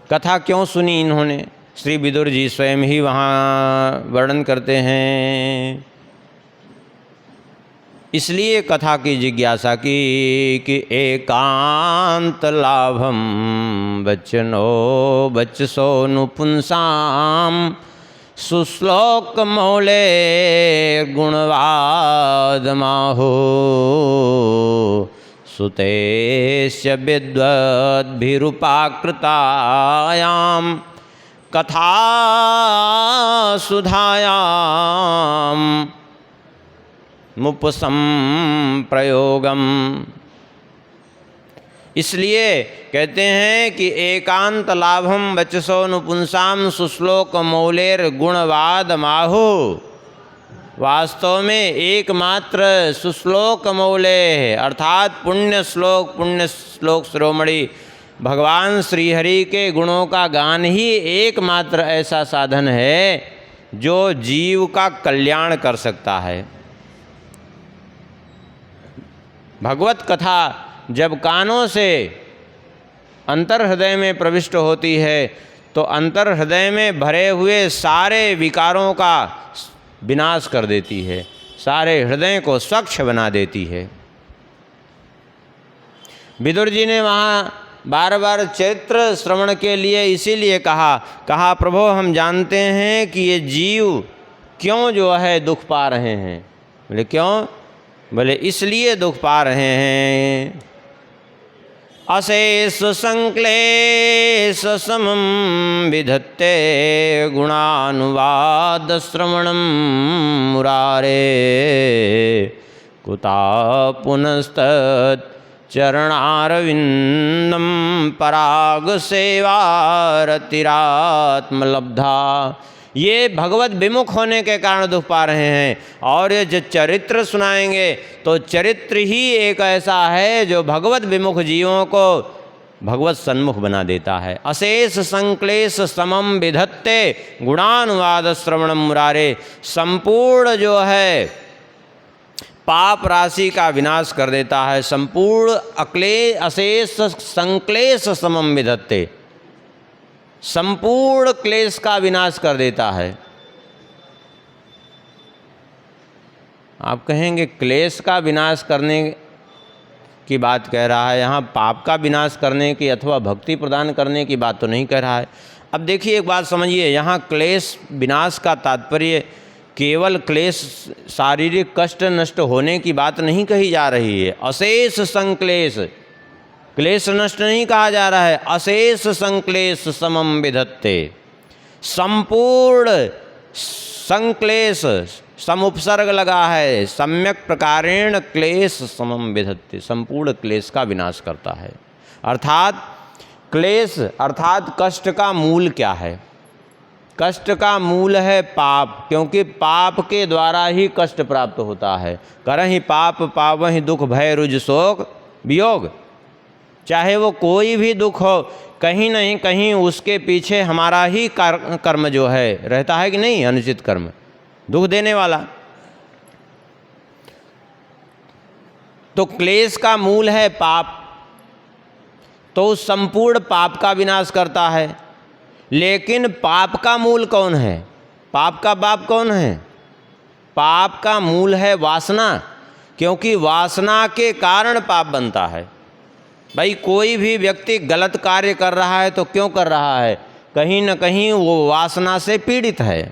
कथा क्यों सुनी इन्होंने? श्री विदुर जी स्वयं ही वहाँ वर्णन करते हैं। इसलिए कथा की जिज्ञासा की कि एकांत लाभम बचसो नुपुंसाम सुश्लोक मौले गुणवाद माहो सुतेश्य विद्वद्भिरुपाकृतायाम कथा सुधायाम मुपसम प्रयोगम। इसलिए कहते हैं कि एकांत लाभम वचसो नुपुंसाम सुश्लोक मौलेर गुणवाद माहु। वास्तव में एकमात्र सुश्लोक मौले अर्थात पुण्य श्लोक शिरोमणि भगवान श्रीहरि के गुणों का गान ही एकमात्र ऐसा साधन है जो जीव का कल्याण कर सकता है। भगवत कथा जब कानों से अंतर हृदय में प्रविष्ट होती है तो अंतर हृदय में भरे हुए सारे विकारों का विनाश कर देती है, सारे हृदय को स्वच्छ बना देती है। विदुर जी ने वहाँ बार बार चरित्र श्रवण के लिए इसीलिए कहा प्रभु हम जानते हैं कि ये जीव क्यों जो है दुख पा रहे हैं। बोले क्यों? बोले इसलिए दुख पा रहे हैं अशेष संक्लेश समम विधत्ते गुणानुवाद श्रवणम मुरारे कुता पुनस्तत् चरणारविंदम पराग सेवारतिरात्मलब्धा। ये भगवत विमुख होने के कारण दुख पा रहे हैं। और ये जो चरित्र सुनाएंगे तो चरित्र ही एक ऐसा है जो भगवत विमुख जीवों को भगवत सन्मुख बना देता है। अशेष संक्लेश समम विधत्ते गुणानुवाद श्रवणम मुरारे। संपूर्ण जो है पाप राशि का विनाश कर देता है। संपूर्ण अक्लेश अशेष संक्लेश समम विधत्ते, संपूर्ण क्लेश का विनाश कर देता है। आप कहेंगे क्लेश का विनाश करने की बात कह रहा है, यहाँ पाप का विनाश करने की अथवा भक्ति प्रदान करने की बात तो नहीं कह रहा है। अब देखिए एक बात समझिए, यहाँ क्लेश विनाश का तात्पर्य केवल क्लेश शारीरिक कष्ट नष्ट होने की बात नहीं कही जा रही है। अशेष संक्लेश, क्लेश नष्ट नहीं कहा जा रहा है, अशेष संक्लेश समम विधत्ते, संपूर्ण संक्लेश, समुपसर्ग लगा है, सम्यक प्रकारेण क्लेश समम विधत्ते, संपूर्ण क्लेश का विनाश करता है। अर्थात क्लेश अर्थात कष्ट का मूल क्या है? कष्ट का मूल है पाप, क्योंकि पाप के द्वारा ही कष्ट प्राप्त होता है। करहि पाप पावहि दुख भय रुज शोक वियोग, चाहे वो कोई भी दुख हो, कहीं नहीं कहीं उसके पीछे हमारा ही कर्म जो है रहता है कि नहीं, अनुचित कर्म दुख देने वाला। तो क्लेश का मूल है पाप, तो उस संपूर्ण पाप का विनाश करता है। लेकिन पाप का मूल कौन है? पाप का बाप कौन है? पाप का मूल है वासना, क्योंकि वासना के कारण पाप बनता है। भाई कोई भी व्यक्ति गलत कार्य कर रहा है तो क्यों कर रहा है? कहीं न कहीं वो वासना से पीड़ित है।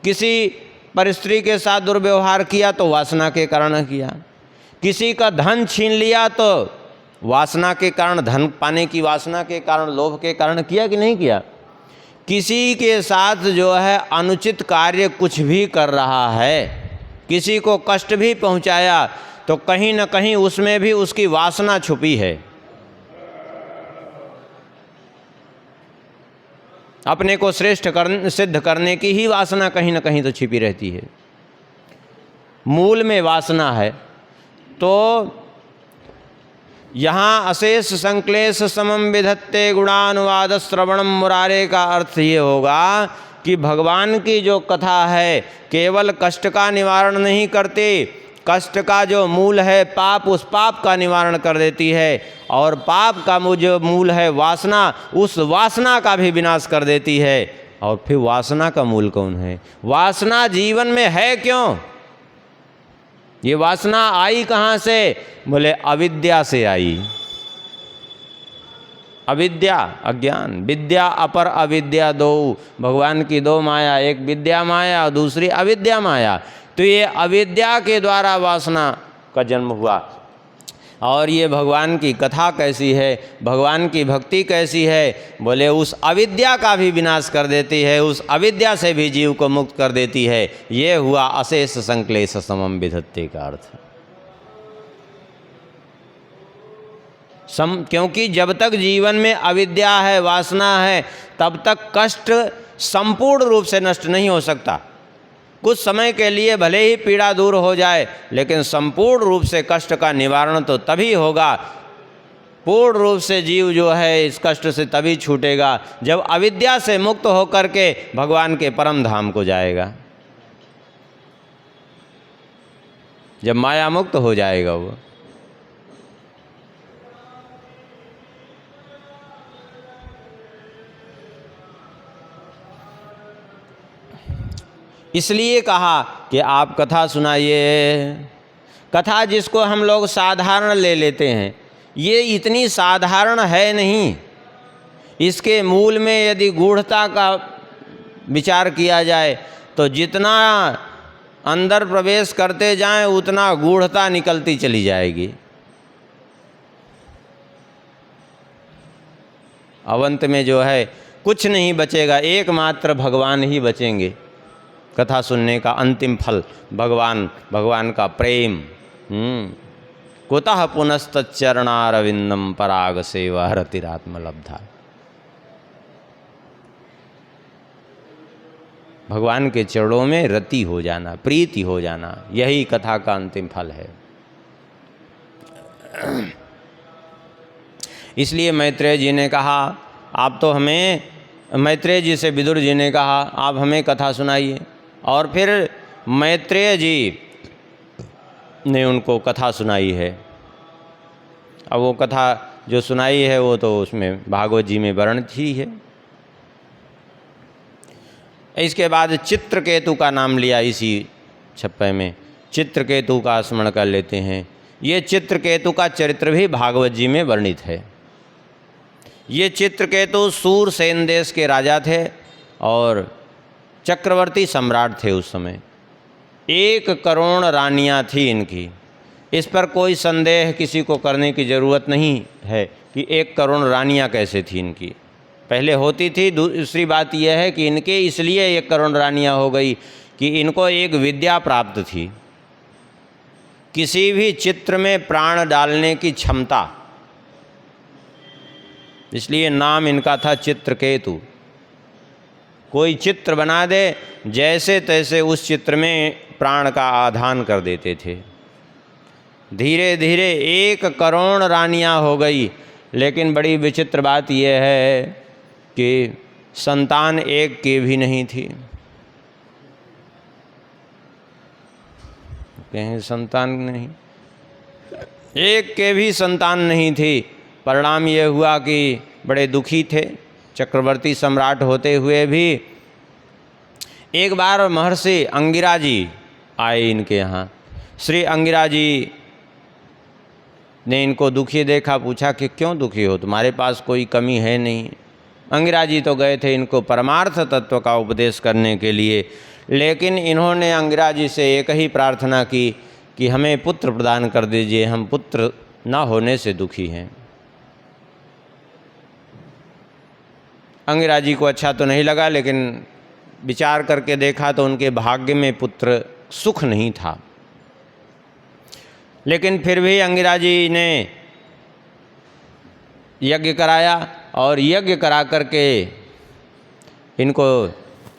किसी परस्त्री के साथ दुर्व्यवहार किया तो वासना के कारण किया, किसी का धन छीन लिया तो वासना के कारण, धन पाने की वासना के कारण, लोभ के कारण किया कि नहीं किया। किसी के साथ जो है अनुचित कार्य कुछ भी कर रहा है, किसी को कष्ट भी पहुंचाया, तो कहीं न कहीं उसमें भी उसकी वासना छुपी है। अपने को श्रेष्ठ सिद्ध करने की ही वासना कहीं न कहीं तो छिपी रहती है। मूल में वासना है। तो यहाँ अशेष संक्लेश समम विधत्ते गुणानुवाद श्रवणम मुरारे का अर्थ ये होगा कि भगवान की जो कथा है केवल कष्ट का निवारण नहीं करती, कष्ट का जो मूल है पाप, उस पाप का निवारण कर देती है, और पाप का जो मूल है वासना, उस वासना का भी विनाश कर देती है। और फिर वासना का मूल कौन है? वासना जीवन में है क्यों? ये वासना आई कहाँ से? बोले अविद्या से आई। अविद्या अज्ञान, विद्या अपर अविद्या दो, भगवान की दो माया, एक विद्या माया और दूसरी अविद्या माया। तो ये अविद्या के द्वारा वासना का जन्म हुआ। और ये भगवान की कथा कैसी है, भगवान की भक्ति कैसी है? बोले उस अविद्या का भी विनाश कर देती है, उस अविद्या से भी जीव को मुक्त कर देती है। ये हुआ अशेष संक्लेश समम विधत्ते का अर्थ। क्योंकि जब तक जीवन में अविद्या है, वासना है, तब तक कष्ट संपूर्ण रूप से नष्ट नहीं हो सकता। कुछ समय के लिए भले ही पीड़ा दूर हो जाए, लेकिन संपूर्ण रूप से कष्ट का निवारण तो तभी होगा, पूर्ण रूप से जीव जो है इस कष्ट से तभी छूटेगा जब अविद्या से मुक्त होकर के भगवान के परम धाम को जाएगा, जब माया मुक्त हो जाएगा वो। इसलिए कहा कि आप कथा सुनाइए। कथा जिसको हम लोग साधारण ले लेते हैं, ये इतनी साधारण है नहीं। इसके मूल में यदि गूढ़ता का विचार किया जाए तो जितना अंदर प्रवेश करते जाएं उतना गूढ़ता निकलती चली जाएगी। अवंत में जो है कुछ नहीं बचेगा, एकमात्र भगवान ही बचेंगे। कथा सुनने का अंतिम फल भगवान, भगवान का प्रेम। कुतः पुनस्तच्चरणारविंदम पराग सेवा रतिरात्मलब्धा। भगवान के चरणों में रति हो जाना, प्रीति हो जाना, यही कथा का अंतिम फल है। इसलिए मैत्रेय जी ने कहा, आप तो हमें, मैत्रेय जी से विदुर जी ने कहा, आप हमें कथा सुनाइए। और फिर मैत्रेय जी ने उनको कथा सुनाई है। अब वो कथा जो सुनाई है वो तो उसमें भागवत जी में वर्णित ही है। इसके बाद चित्रकेतु का नाम लिया इसी छप्पे में, चित्रकेतु का स्मरण कर लेते हैं। ये चित्रकेतु का चरित्र भी भागवत जी में वर्णित है। ये चित्रकेतु सूरसेन देश के राजा थे और चक्रवर्ती सम्राट थे उस समय। 1 करोड़ रानियां थी इनकी। इस पर कोई संदेह किसी को करने की ज़रूरत नहीं है कि 1 करोड़ रानियां कैसे थी इनकी, पहले होती थी। दूसरी बात यह है कि इनके इसलिए 1 करोड़ रानियां हो गई कि इनको एक विद्या प्राप्त थी, किसी भी चित्र में प्राण डालने की क्षमता, इसलिए नाम इनका था चित्रकेतु। कोई चित्र बना दे, जैसे तैसे उस चित्र में प्राण का आधान कर देते थे। धीरे धीरे 1 करोड़ रानियां हो गई, लेकिन बड़ी विचित्र बात यह है कि संतान एक की भी नहीं थी। कहीं संतान नहीं, एक के भी संतान नहीं थी। परिणाम ये हुआ कि बड़े दुखी थे चक्रवर्ती सम्राट होते हुए भी। एक बार महर्षि अंगिरा जी आए इनके यहाँ। श्री अंगिरा जी ने इनको दुखी देखा, पूछा कि क्यों दुखी हो, तुम्हारे पास कोई कमी है नहीं। अंगिरा जी तो गए थे इनको परमार्थ तत्व का उपदेश करने के लिए, लेकिन इन्होंने अंगिरा जी से एक ही प्रार्थना की कि हमें पुत्र प्रदान कर दीजिए, हम पुत्र न होने से दुखी हैं। अंगिरा जी को अच्छा तो नहीं लगा, लेकिन विचार करके देखा तो उनके भाग्य में पुत्र सुख नहीं था। लेकिन फिर भी अंगिरा जी ने यज्ञ कराया और यज्ञ करा करके इनको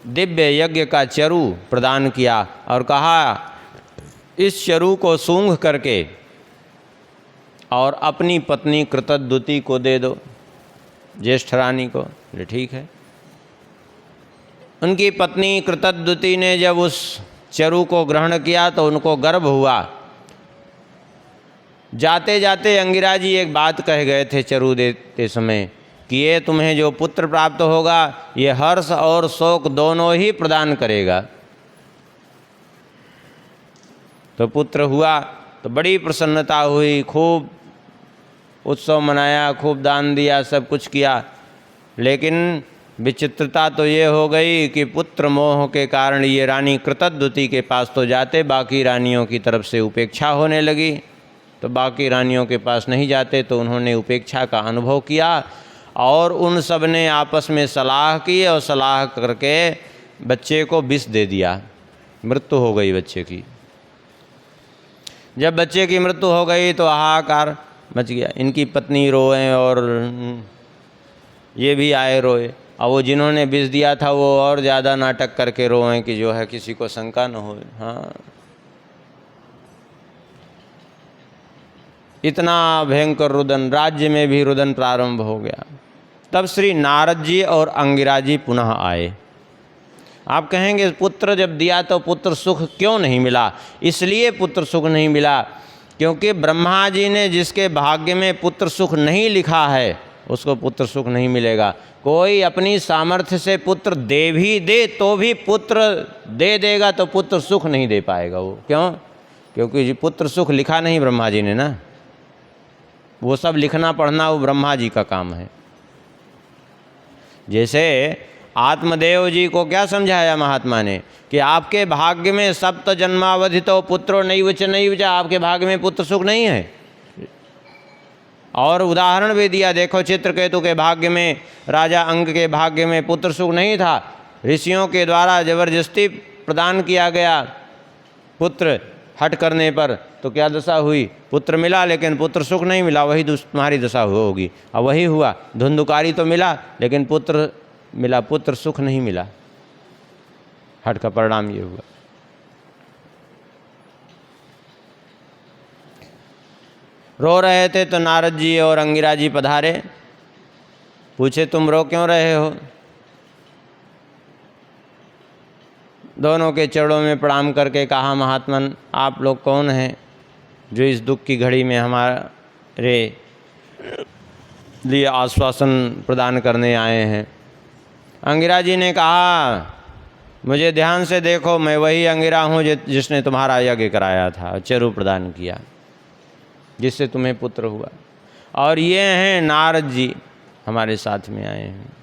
दिव्य यज्ञ का चरु प्रदान किया और कहा इस चरु को सूंघ करके और अपनी पत्नी कृतद्युति को दे दो, ज्येष्ठ रानी को। ठीक है। उनकी पत्नी कृतद्युति ने जब उस चरु को ग्रहण किया तो उनको गर्व हुआ। जाते जाते अंगिरा जी एक बात कह गए थे चरु देते समय कि ये तुम्हें जो पुत्र प्राप्त होगा ये हर्ष और शोक दोनों ही प्रदान करेगा। तो पुत्र हुआ तो बड़ी प्रसन्नता हुई, खूब उत्सव मनाया, खूब दान दिया, सब कुछ किया। लेकिन विचित्रता तो ये हो गई कि पुत्र मोह के कारण ये रानी कृतद्युति के पास तो जाते, बाकी रानियों की तरफ से उपेक्षा होने लगी। तो बाकी रानियों के पास नहीं जाते, तो उन्होंने उपेक्षा का अनुभव किया और उन सब ने आपस में सलाह की और सलाह करके बच्चे को विष दे दिया। मृत्यु हो गई बच्चे की। जब बच्चे की मृत्यु हो गई तो हाहाकार मच गया। इनकी पत्नी रोए और ये भी आए रोए, और वो जिन्होंने विष दिया था वो और ज़्यादा नाटक करके रोए कि जो है किसी को शंका न हो। हाँ, इतना भयंकर रुदन, राज्य में भी रुदन प्रारंभ हो गया। तब श्री नारद जी और अंगिरा जी पुनः आए। आप कहेंगे पुत्र जब दिया तो पुत्र सुख क्यों नहीं मिला? इसलिए पुत्र सुख नहीं मिला क्योंकि ब्रह्मा जी ने जिसके भाग्य में पुत्र सुख नहीं लिखा है उसको पुत्र सुख नहीं मिलेगा। कोई अपनी सामर्थ्य से पुत्र दे भी दे तो भी पुत्र दे देगा तो पुत्र सुख नहीं दे पाएगा वो। क्यों? क्योंकि पुत्र सुख लिखा नहीं ब्रह्मा जी ने ना, वो सब लिखना पढ़ना वो ब्रह्मा जी का काम है। जैसे आत्मदेव जी को क्या समझाया महात्मा ने कि आपके भाग्य में सप्त जन्मावधि तो पुत्रो नैव च नैव च, आपके भाग्य में पुत्र सुख नहीं है। और उदाहरण भी दिया, देखो चित्रकेतु के भाग्य में, राजा अंग के भाग्य में पुत्र सुख नहीं था, ऋषियों के द्वारा जबरदस्ती प्रदान किया गया पुत्र हट करने पर, तो क्या दशा हुई? पुत्र मिला लेकिन पुत्र सुख नहीं मिला, वही तुम्हारी दशा होगी। और वही हुआ, धुंधुकारी तो मिला लेकिन पुत्र मिला, पुत्र सुख नहीं मिला। हट का परिणाम ये हुआ। रो रहे थे तो नारद जी और अंगिरा जी पधारे, पूछे तुम रो क्यों रहे हो? दोनों के चरणों में प्रणाम करके कहा, महात्मन आप लोग कौन हैं जो इस दुख की घड़ी में हमारे लिए आश्वासन प्रदान करने आए हैं। अंगिरा जी ने कहा, मुझे ध्यान से देखो, मैं वही अंगिरा हूँ जिसने तुम्हारा यज्ञ कराया था, चरु प्रदान किया, जिससे तुम्हें पुत्र हुआ। और ये हैं नारद जी, हमारे साथ में आए हैं।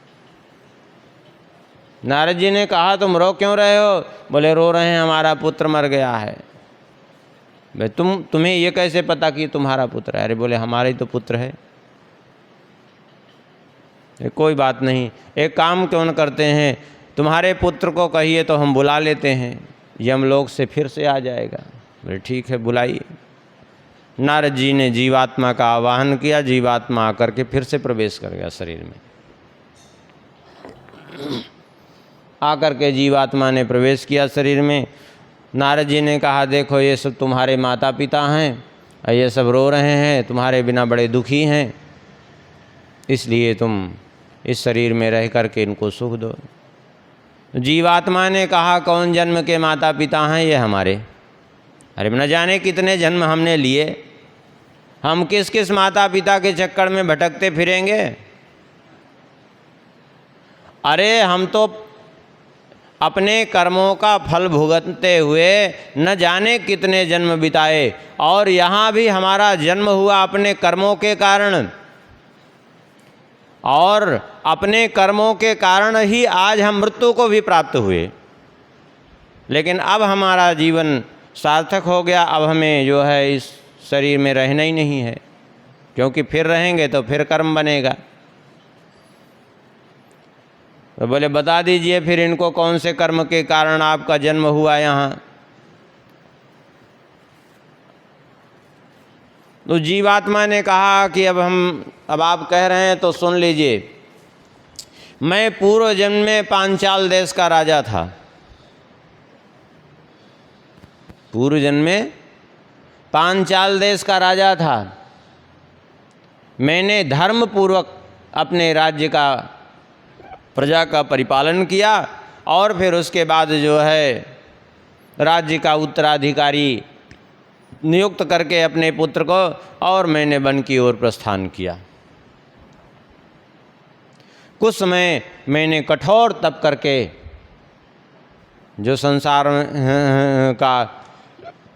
नारद जी ने कहा, तुम रो क्यों रहे हो? बोले, रो रहे हैं, हमारा पुत्र मर गया है। भाई तुम्हें ये कैसे पता कि तुम्हारा पुत्र है? अरे बोले, हमारा ही तो पुत्र है। कोई बात नहीं, एक काम क्यों न करते हैं, तुम्हारे पुत्र को कहिए तो हम बुला लेते हैं, यमलोक से फिर से आ जाएगा। बोले ठीक है, बुलाइए। नारद जी ने जीवात्मा का आवाहन किया, जीवात्मा आकर के फिर से प्रवेश कर गया शरीर में। आकर के जीवात्मा ने प्रवेश किया शरीर में। नारद जी ने कहा, देखो ये सब तुम्हारे माता पिता हैं, ये सब रो रहे हैं, तुम्हारे बिना बड़े दुखी हैं, इसलिए तुम इस शरीर में रह करके इनको सुख दो। जीवात्मा ने कहा, कौन जन्म के माता पिता हैं ये हमारे? अरे न जाने कितने जन्म हमने लिए, हम किस किस माता पिता के चक्कर में भटकते फिरेंगे। अरे हम तो अपने कर्मों का फल भुगतते हुए न जाने कितने जन्म बिताए, और यहाँ भी हमारा जन्म हुआ अपने कर्मों के कारण, और अपने कर्मों के कारण ही आज हम मृत्यु को भी प्राप्त हुए। लेकिन अब हमारा जीवन सार्थक हो गया, अब हमें जो है इस शरीर में रहना ही नहीं है, क्योंकि फिर रहेंगे तो फिर कर्म बनेगा। तो बोले, बता दीजिए फिर इनको कौन से कर्म के कारण आपका जन्म हुआ यहाँ। तो जीवात्मा ने कहा कि अब आप कह रहे हैं तो सुन लीजिए। मैं पूर्व जन्म में पांचाल देश का राजा था। पूर्व जन्म में पांचाल देश का राजा था। मैंने धर्म पूर्वक अपने राज्य का, प्रजा का परिपालन किया, और फिर उसके बाद जो है राज्य का उत्तराधिकारी नियुक्त करके अपने पुत्र को, और मैंने वन की ओर प्रस्थान किया। कुछ समय मैंने कठोर तप करके जो संसार का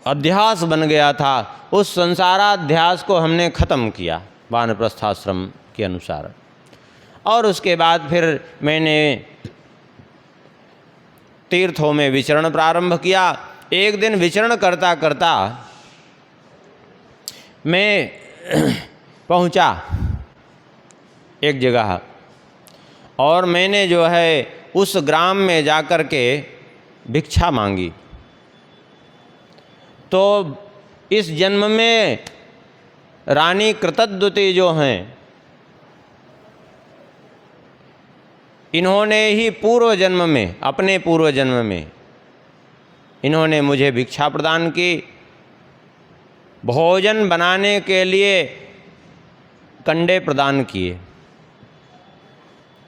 अध्यास बन गया था, उस संसाराध्यास को हमने खत्म किया वानप्रस्थाश्रम के अनुसार। और उसके बाद फिर मैंने तीर्थों में विचरण प्रारंभ किया। एक दिन विचरण करता करता मैं पहुंचा एक जगह, और मैंने जो है उस ग्राम में जाकर के भिक्षा मांगी। तो इस जन्म में रानी कृतद्युति जो हैं, इन्होंने ही पूर्व जन्म में, अपने पूर्व जन्म में इन्होंने मुझे भिक्षा प्रदान की। भोजन बनाने के लिए कंडे प्रदान किए,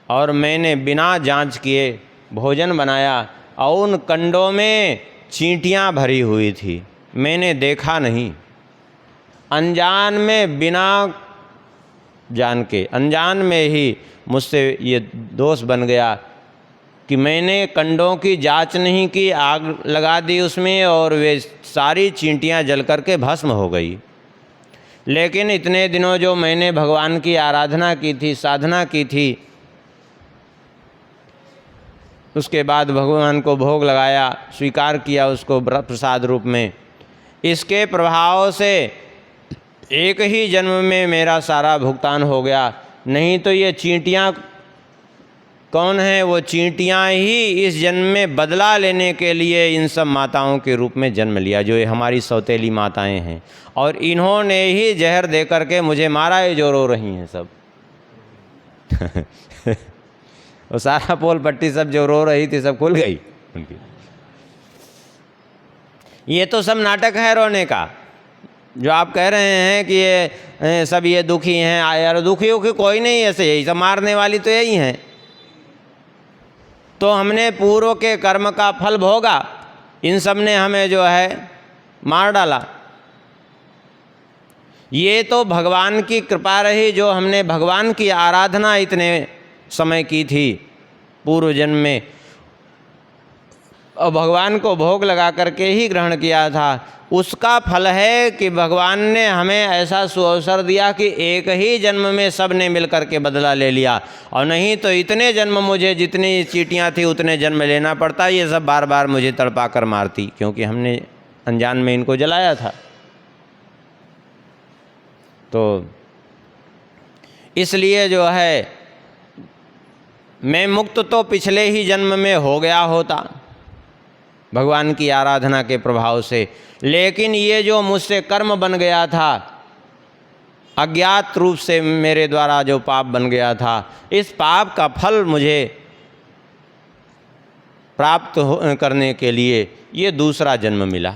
और मैंने बिना जांच किए भोजन बनाया, और उन कंडों में चींटियां भरी हुई थी। मैंने देखा नहीं, अनजान में, बिना जान के अनजान में ही मुझसे ये दोष बन गया कि मैंने कंडों की जांच नहीं की, आग लगा दी उसमें, और वे सारी चींटियां जल करके भस्म हो गई। लेकिन इतने दिनों जो मैंने भगवान की आराधना की थी, साधना की थी, उसके बाद भगवान को भोग लगाया, स्वीकार किया उसको प्रसाद रूप में, इसके प्रभाव से एक ही जन्म में मेरा सारा भुगतान हो गया। नहीं तो ये चींटियां कौन है? वो चींटियां ही इस जन्म में बदला लेने के लिए इन सब माताओं के रूप में जन्म लिया, जो ये हमारी सौतेली माताएं हैं, और इन्होंने ही जहर दे करके मुझे मारा है, जो रो रही हैं सब। वो सारा पोल पट्टी सब जो रो रही थी सब खुल गई उनकी। ये तो सब नाटक है रोने का। जो आप कह रहे हैं कि ये सब ये दुखी हैं, यार दुखी कोई नहीं, ऐसे यही सब मारने वाली तो यही हैं। तो हमने पूर्व के कर्म का फल भोगा, इन सब ने हमें जो है मार डाला। ये तो भगवान की कृपा रही, जो हमने भगवान की आराधना इतने समय की थी पूर्व जन्म में, और भगवान को भोग लगा करके ही ग्रहण किया था, उसका फल है कि भगवान ने हमें ऐसा सुअवसर दिया कि एक ही जन्म में सब ने मिल करके बदला ले लिया। और नहीं तो इतने जन्म मुझे जितनी चींटियाँ थी उतने जन्म लेना पड़ता, ये सब बार बार मुझे तड़पा कर मारती, क्योंकि हमने अनजान में इनको जलाया था। तो इसलिए जो है मैं मुक्त तो पिछले ही जन्म में हो गया होता भगवान की आराधना के प्रभाव से, लेकिन ये जो मुझसे कर्म बन गया था, अज्ञात रूप से मेरे द्वारा जो पाप बन गया था, इस पाप का फल मुझे प्राप्त करने के लिए ये दूसरा जन्म मिला,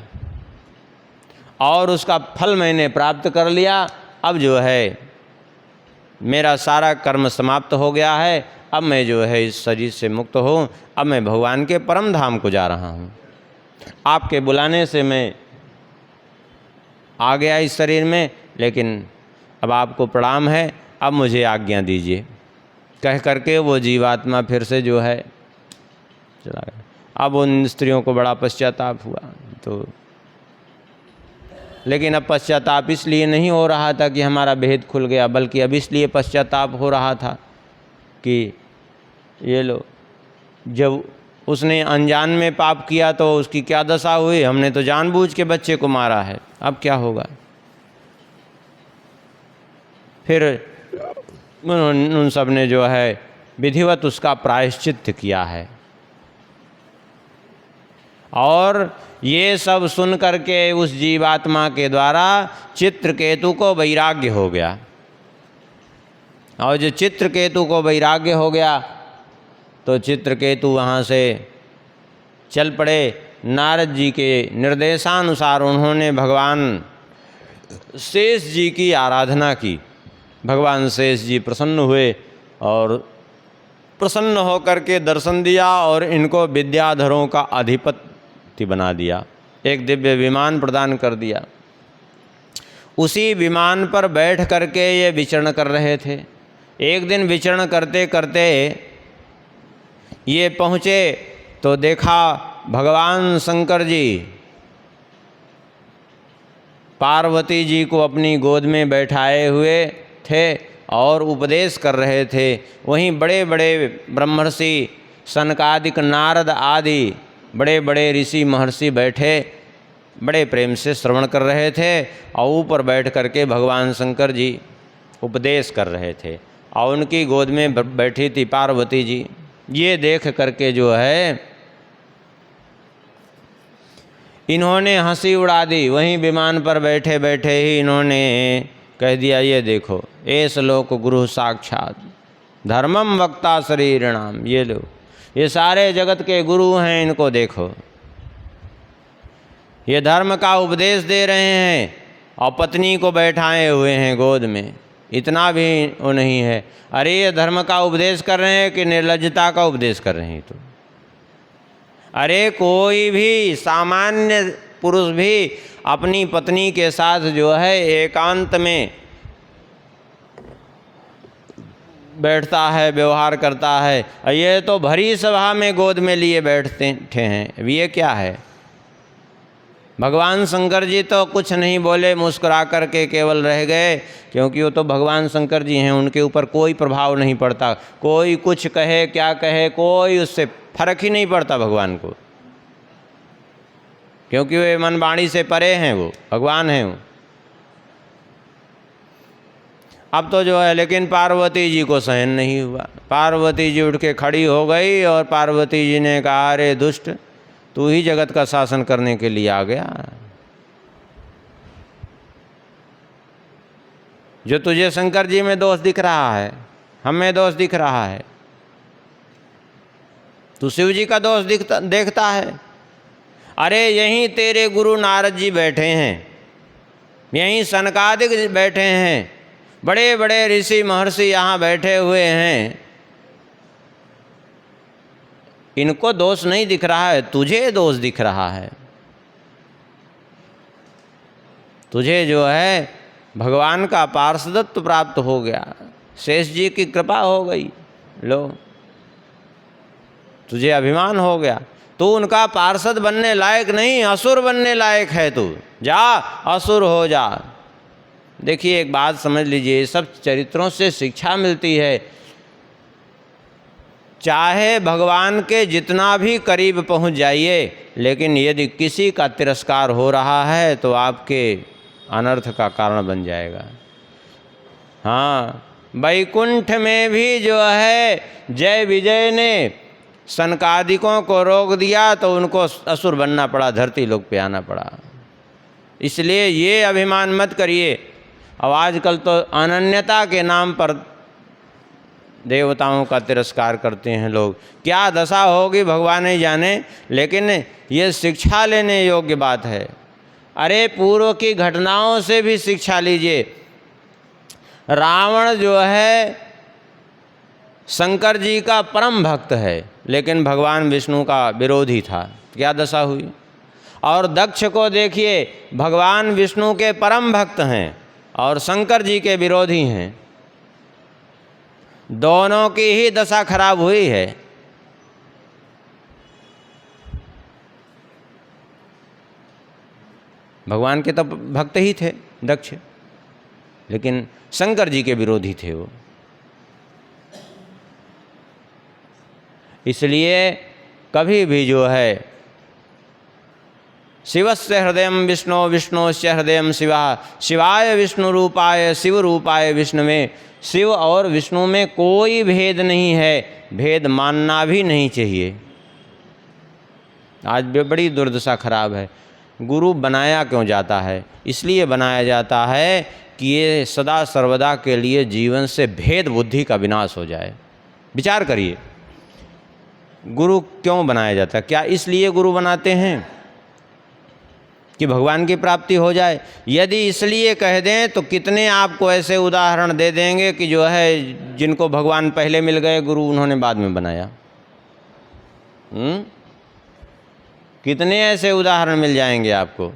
और उसका फल मैंने प्राप्त कर लिया। अब जो है मेरा सारा कर्म समाप्त हो गया है, अब मैं जो है इस शरीर से मुक्त हूँ, अब मैं भगवान के परम धाम को जा रहा हूँ। आपके बुलाने से मैं आ गया इस शरीर में, लेकिन अब आपको प्रणाम है, अब मुझे आज्ञा दीजिए, कह करके वो जीवात्मा फिर से जो है चला गया। अब उन स्त्रियों को बड़ा पश्चाताप हुआ, तो लेकिन अब पश्चाताप इसलिए नहीं हो रहा था कि हमारा भेद खुल गया, बल्कि अब इसलिए पश्चाताप हो रहा था कि ये लो, जब उसने अनजान में पाप किया तो उसकी क्या दशा हुई, हमने तो जानबूझ के बच्चे को मारा है, अब क्या होगा। फिर उन सब ने जो है विधिवत उसका प्रायश्चित्त किया है, और ये सब सुन करके उस जीवात्मा के द्वारा चित्रकेतु को वैराग्य हो गया। और जो चित्रकेतु को वैराग्य हो गया तो चित्रकेतु वहाँ से चल पड़े। नारद जी के निर्देशानुसार उन्होंने भगवान शेष जी की आराधना की। भगवान शेष जी प्रसन्न हुए और प्रसन्न होकर के दर्शन दिया और इनको विद्याधरों का अधिपति बना दिया, एक दिव्य विमान प्रदान कर दिया। उसी विमान पर बैठ करके ये विचरण कर रहे थे। एक दिन विचरण करते करते ये पहुँचे तो देखा भगवान शंकर जी पार्वती जी को अपनी गोद में बैठाए हुए थे और उपदेश कर रहे थे। वहीं बड़े बड़े ब्रह्मर्षि सनकादिक नारद आदि बड़े बड़े ऋषि महर्षि बैठे बड़े प्रेम से श्रवण कर रहे थे और ऊपर बैठ करके भगवान शंकर जी उपदेश कर रहे थे और उनकी गोद में बैठी थी पार्वती जी। ये देख करके जो है इन्होंने हंसी उड़ा दी। वहीं विमान पर बैठे बैठे ही इन्होंने कह दिया, ये देखो एस लोक गुरु साक्षात धर्मम वक्ता शरीरणाम, ये लो ये सारे जगत के गुरु हैं, इनको देखो ये धर्म का उपदेश दे रहे हैं और पत्नी को बैठाए हुए हैं गोद में, इतना भी वो नहीं है। अरे ये धर्म का उपदेश कर रहे हैं कि निर्लज्जता का उपदेश कर रहे हैं। तो अरे कोई भी सामान्य पुरुष भी अपनी पत्नी के साथ जो है एकांत में बैठता है, व्यवहार करता है। ये तो भरी सभा में गोद में लिए बैठते हैं। अब ये क्या है? भगवान शंकर जी तो कुछ नहीं बोले, मुस्कुरा करके केवल रह गए, क्योंकि वो तो भगवान शंकर जी हैं, उनके ऊपर कोई प्रभाव नहीं पड़ता। कोई कुछ कहे क्या कहे, कोई उससे फर्क ही नहीं पड़ता भगवान को, क्योंकि वे मन वाणी से परे हैं, वो भगवान हैं वो। अब तो जो है लेकिन पार्वती जी को सहन नहीं हुआ। पार्वती जी उठ के खड़ी हो गई और पार्वती जी ने कहा, अरे दुष्ट, तू ही जगत का शासन करने के लिए आ गया। जो तुझे शंकर जी में दोष दिख रहा है, हम में दोष दिख रहा है, तू शिव जी का दोष देखता है। अरे यहीं तेरे गुरु नारद जी बैठे हैं, यहीं सनकादिक बैठे हैं, बड़े बड़े ऋषि महर्षि यहाँ बैठे हुए हैं। इनको दोष नहीं दिख रहा है, तुझे दोष दिख रहा है। तुझे जो है भगवान का पार्षदत्व प्राप्त हो गया, शेष जी की कृपा हो गई, लो तुझे अभिमान हो गया। तू उनका पार्षद बनने लायक नहीं, असुर बनने लायक है। तू जा असुर हो जा। देखिए एक बात समझ लीजिए, सब चरित्रों से शिक्षा मिलती है। चाहे भगवान के जितना भी करीब पहुंच जाइए, लेकिन यदि किसी का तिरस्कार हो रहा है तो आपके अनर्थ का कारण बन जाएगा। हाँ, वैकुंठ में भी जो है जय विजय ने सनकादिकों को रोक दिया तो उनको असुर बनना पड़ा, धरती लोक पे आना पड़ा। इसलिए ये अभिमान मत करिए। अब आजकल तो अनन्यता के नाम पर देवताओं का तिरस्कार करते हैं लोग। क्या दशा होगी भगवान ही जाने, लेकिन ये शिक्षा लेने योग्य बात है। अरे पूर्व की घटनाओं से भी शिक्षा लीजिए। रावण जो है शंकर जी का परम भक्त है, लेकिन भगवान विष्णु का विरोधी था। क्या दशा हुई। और दक्ष को देखिए, भगवान विष्णु के परम भक्त हैं और शंकर जी के विरोधी हैं। दोनों की ही दशा खराब हुई है। भगवान के तो भक्त ही थे दक्ष, लेकिन शंकर जी के विरोधी थे वो। इसलिए कभी भी जो है शिवस्य हृदय विष्णु, विष्णुस्य हृदय शिवा, शिवाय विष्णु रूपाय शिव रूपाय विष्णुवे। शिव और विष्णु में कोई भेद नहीं है, भेद मानना भी नहीं चाहिए। आज बड़ी दुर्दशा खराब है। गुरु बनाया क्यों जाता है? इसलिए बनाया जाता है कि ये सदा सर्वदा के लिए जीवन से भेद बुद्धि का विनाश हो जाए। विचार करिए, गुरु क्यों बनाया जाता है? क्या इसलिए गुरु बनाते हैं कि भगवान की प्राप्ति हो जाए? यदि इसलिए कह दें तो कितने आपको ऐसे उदाहरण दे देंगे कि जो है जिनको भगवान पहले मिल गए, गुरु उन्होंने बाद में बनाया। कितने ऐसे उदाहरण मिल जाएंगे आपको।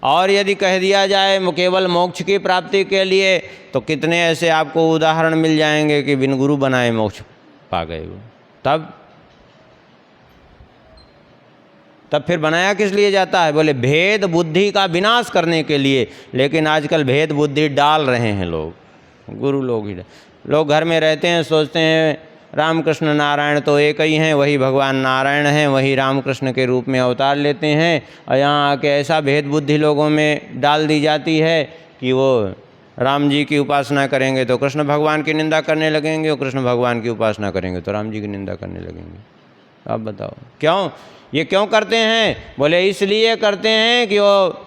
और यदि कह दिया जाए केवल मोक्ष की प्राप्ति के लिए, तो कितने ऐसे आपको उदाहरण मिल जाएंगे कि बिन गुरु बनाए मोक्ष पा गए वो। तब फिर बनाया किस लिए जाता है? बोले भेद बुद्धि का विनाश करने के लिए। लेकिन आजकल भेद बुद्धि डाल रहे हैं लोग, गुरु लोग ही। लोग घर में रहते हैं, सोचते हैं रामकृष्ण नारायण तो एक ही हैं, वही भगवान नारायण हैं, वही रामकृष्ण के रूप में अवतार लेते हैं। और यहाँ आके ऐसा भेद बुद्धि लोगों में डाल दी जाती है कि वो राम जी की उपासना करेंगे तो कृष्ण भगवान की निंदा करने लगेंगे, और कृष्ण भगवान की उपासना करेंगे तो राम जी की निंदा करने लगेंगे। आप बताओ क्यों? ये क्यों करते हैं? बोले इसलिए करते हैं कि वो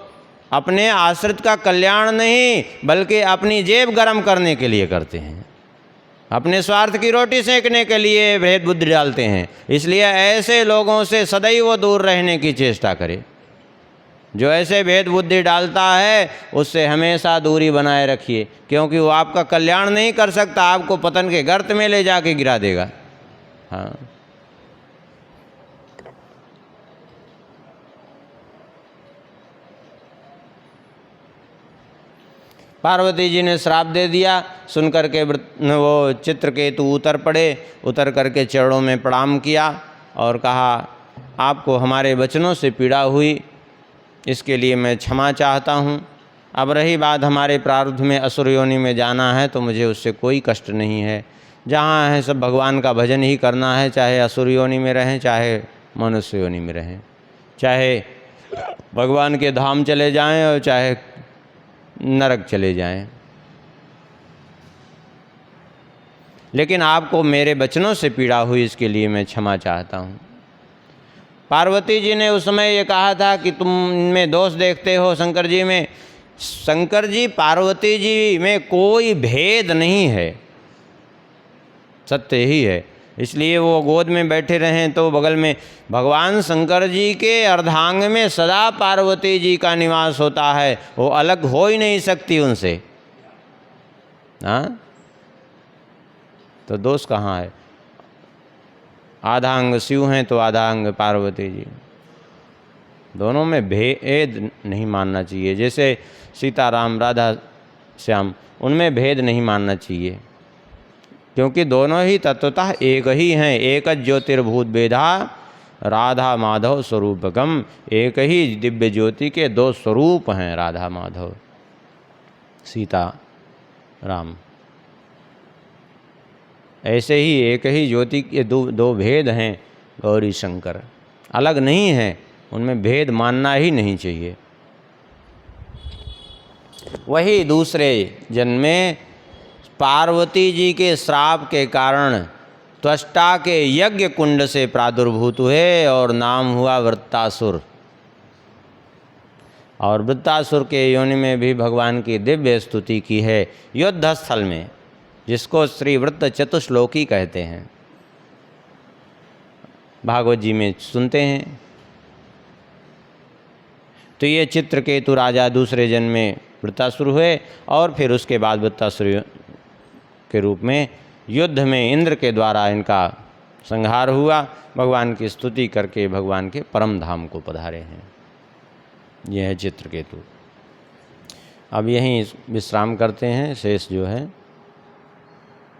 अपने आश्रित का कल्याण नहीं, बल्कि अपनी जेब गरम करने के लिए करते हैं। अपने स्वार्थ की रोटी सेकने के लिए भेद बुद्धि डालते हैं। इसलिए ऐसे लोगों से सदैव दूर रहने की चेष्टा करें। जो ऐसे भेद बुद्धि डालता है उससे हमेशा दूरी बनाए रखिए, क्योंकि वो आपका कल्याण नहीं कर सकता, आपको पतन के गर्त में ले जाके गिरा देगा। हाँ, पार्वती जी ने श्राप दे दिया। सुनकर के वो चित्रकेतु उतर पड़े, उतर करके चरणों में प्रणाम किया और कहा आपको हमारे वचनों से पीड़ा हुई, इसके लिए मैं क्षमा चाहता हूँ। अब रही बात हमारे प्रारब्ध में असुर योनि में जाना है, तो मुझे उससे कोई कष्ट नहीं है। जहाँ है सब भगवान का भजन ही करना है, चाहे असुर योनि में रहें चाहे मनुष्य योनि में रहें, चाहे भगवान के धाम चले जाएं और चाहे नरक चले जाएं। लेकिन आपको मेरे वचनों से पीड़ा हुई, इसके लिए मैं क्षमा चाहता हूँ। पार्वती जी ने उस समय ये कहा था कि तुम इनमें दोष देखते हो शंकर जी में। शंकर जी पार्वती जी में कोई भेद नहीं है, सत्य ही है। इसलिए वो गोद में बैठे रहें तो बगल में भगवान शंकर जी के अर्धांग में सदा पार्वती जी का निवास होता है, वो अलग हो ही नहीं सकती उनसे। हाँ, तो दोष कहाँ है? आधा अंग शिव हैं तो आधा अंग पार्वती जी। दोनों में भेद नहीं मानना चाहिए। जैसे सीताराम राधा श्याम, उनमें भेद नहीं मानना चाहिए, क्योंकि दोनों ही तत्वतः एक ही हैं। एक ज्योतिर्भूत वेदा राधा माधव स्वरूपगम। एक ही दिव्य ज्योति के दो स्वरूप हैं, राधा माधव, सीता राम। ऐसे ही एक ही ज्योति के दो भेद हैं, गौरी शंकर अलग नहीं हैं, उनमें भेद मानना ही नहीं चाहिए। वही दूसरे जन्म में पार्वती जी के श्राप के कारण त्वष्टा के यज्ञ कुंड से प्रादुर्भूत हुए और नाम हुआ वृत्तासुर। और वृत्तासुर के योनि में भी भगवान की दिव्य स्तुति की है युद्ध स्थल में, जिसको श्री वृत्त चतुश्लोकी कहते हैं। भागवत जी में सुनते हैं। तो ये चित्रकेतु राजा दूसरे जन्म में वृत्तासुर हुए और फिर उसके बाद वृत्तासुर के रूप में युद्ध में इंद्र के द्वारा इनका संहार हुआ। भगवान की स्तुति करके भगवान के परम धाम को पधारे हैं। यह है चित्रकेतु। अब यहीं विश्राम करते हैं, शेष जो है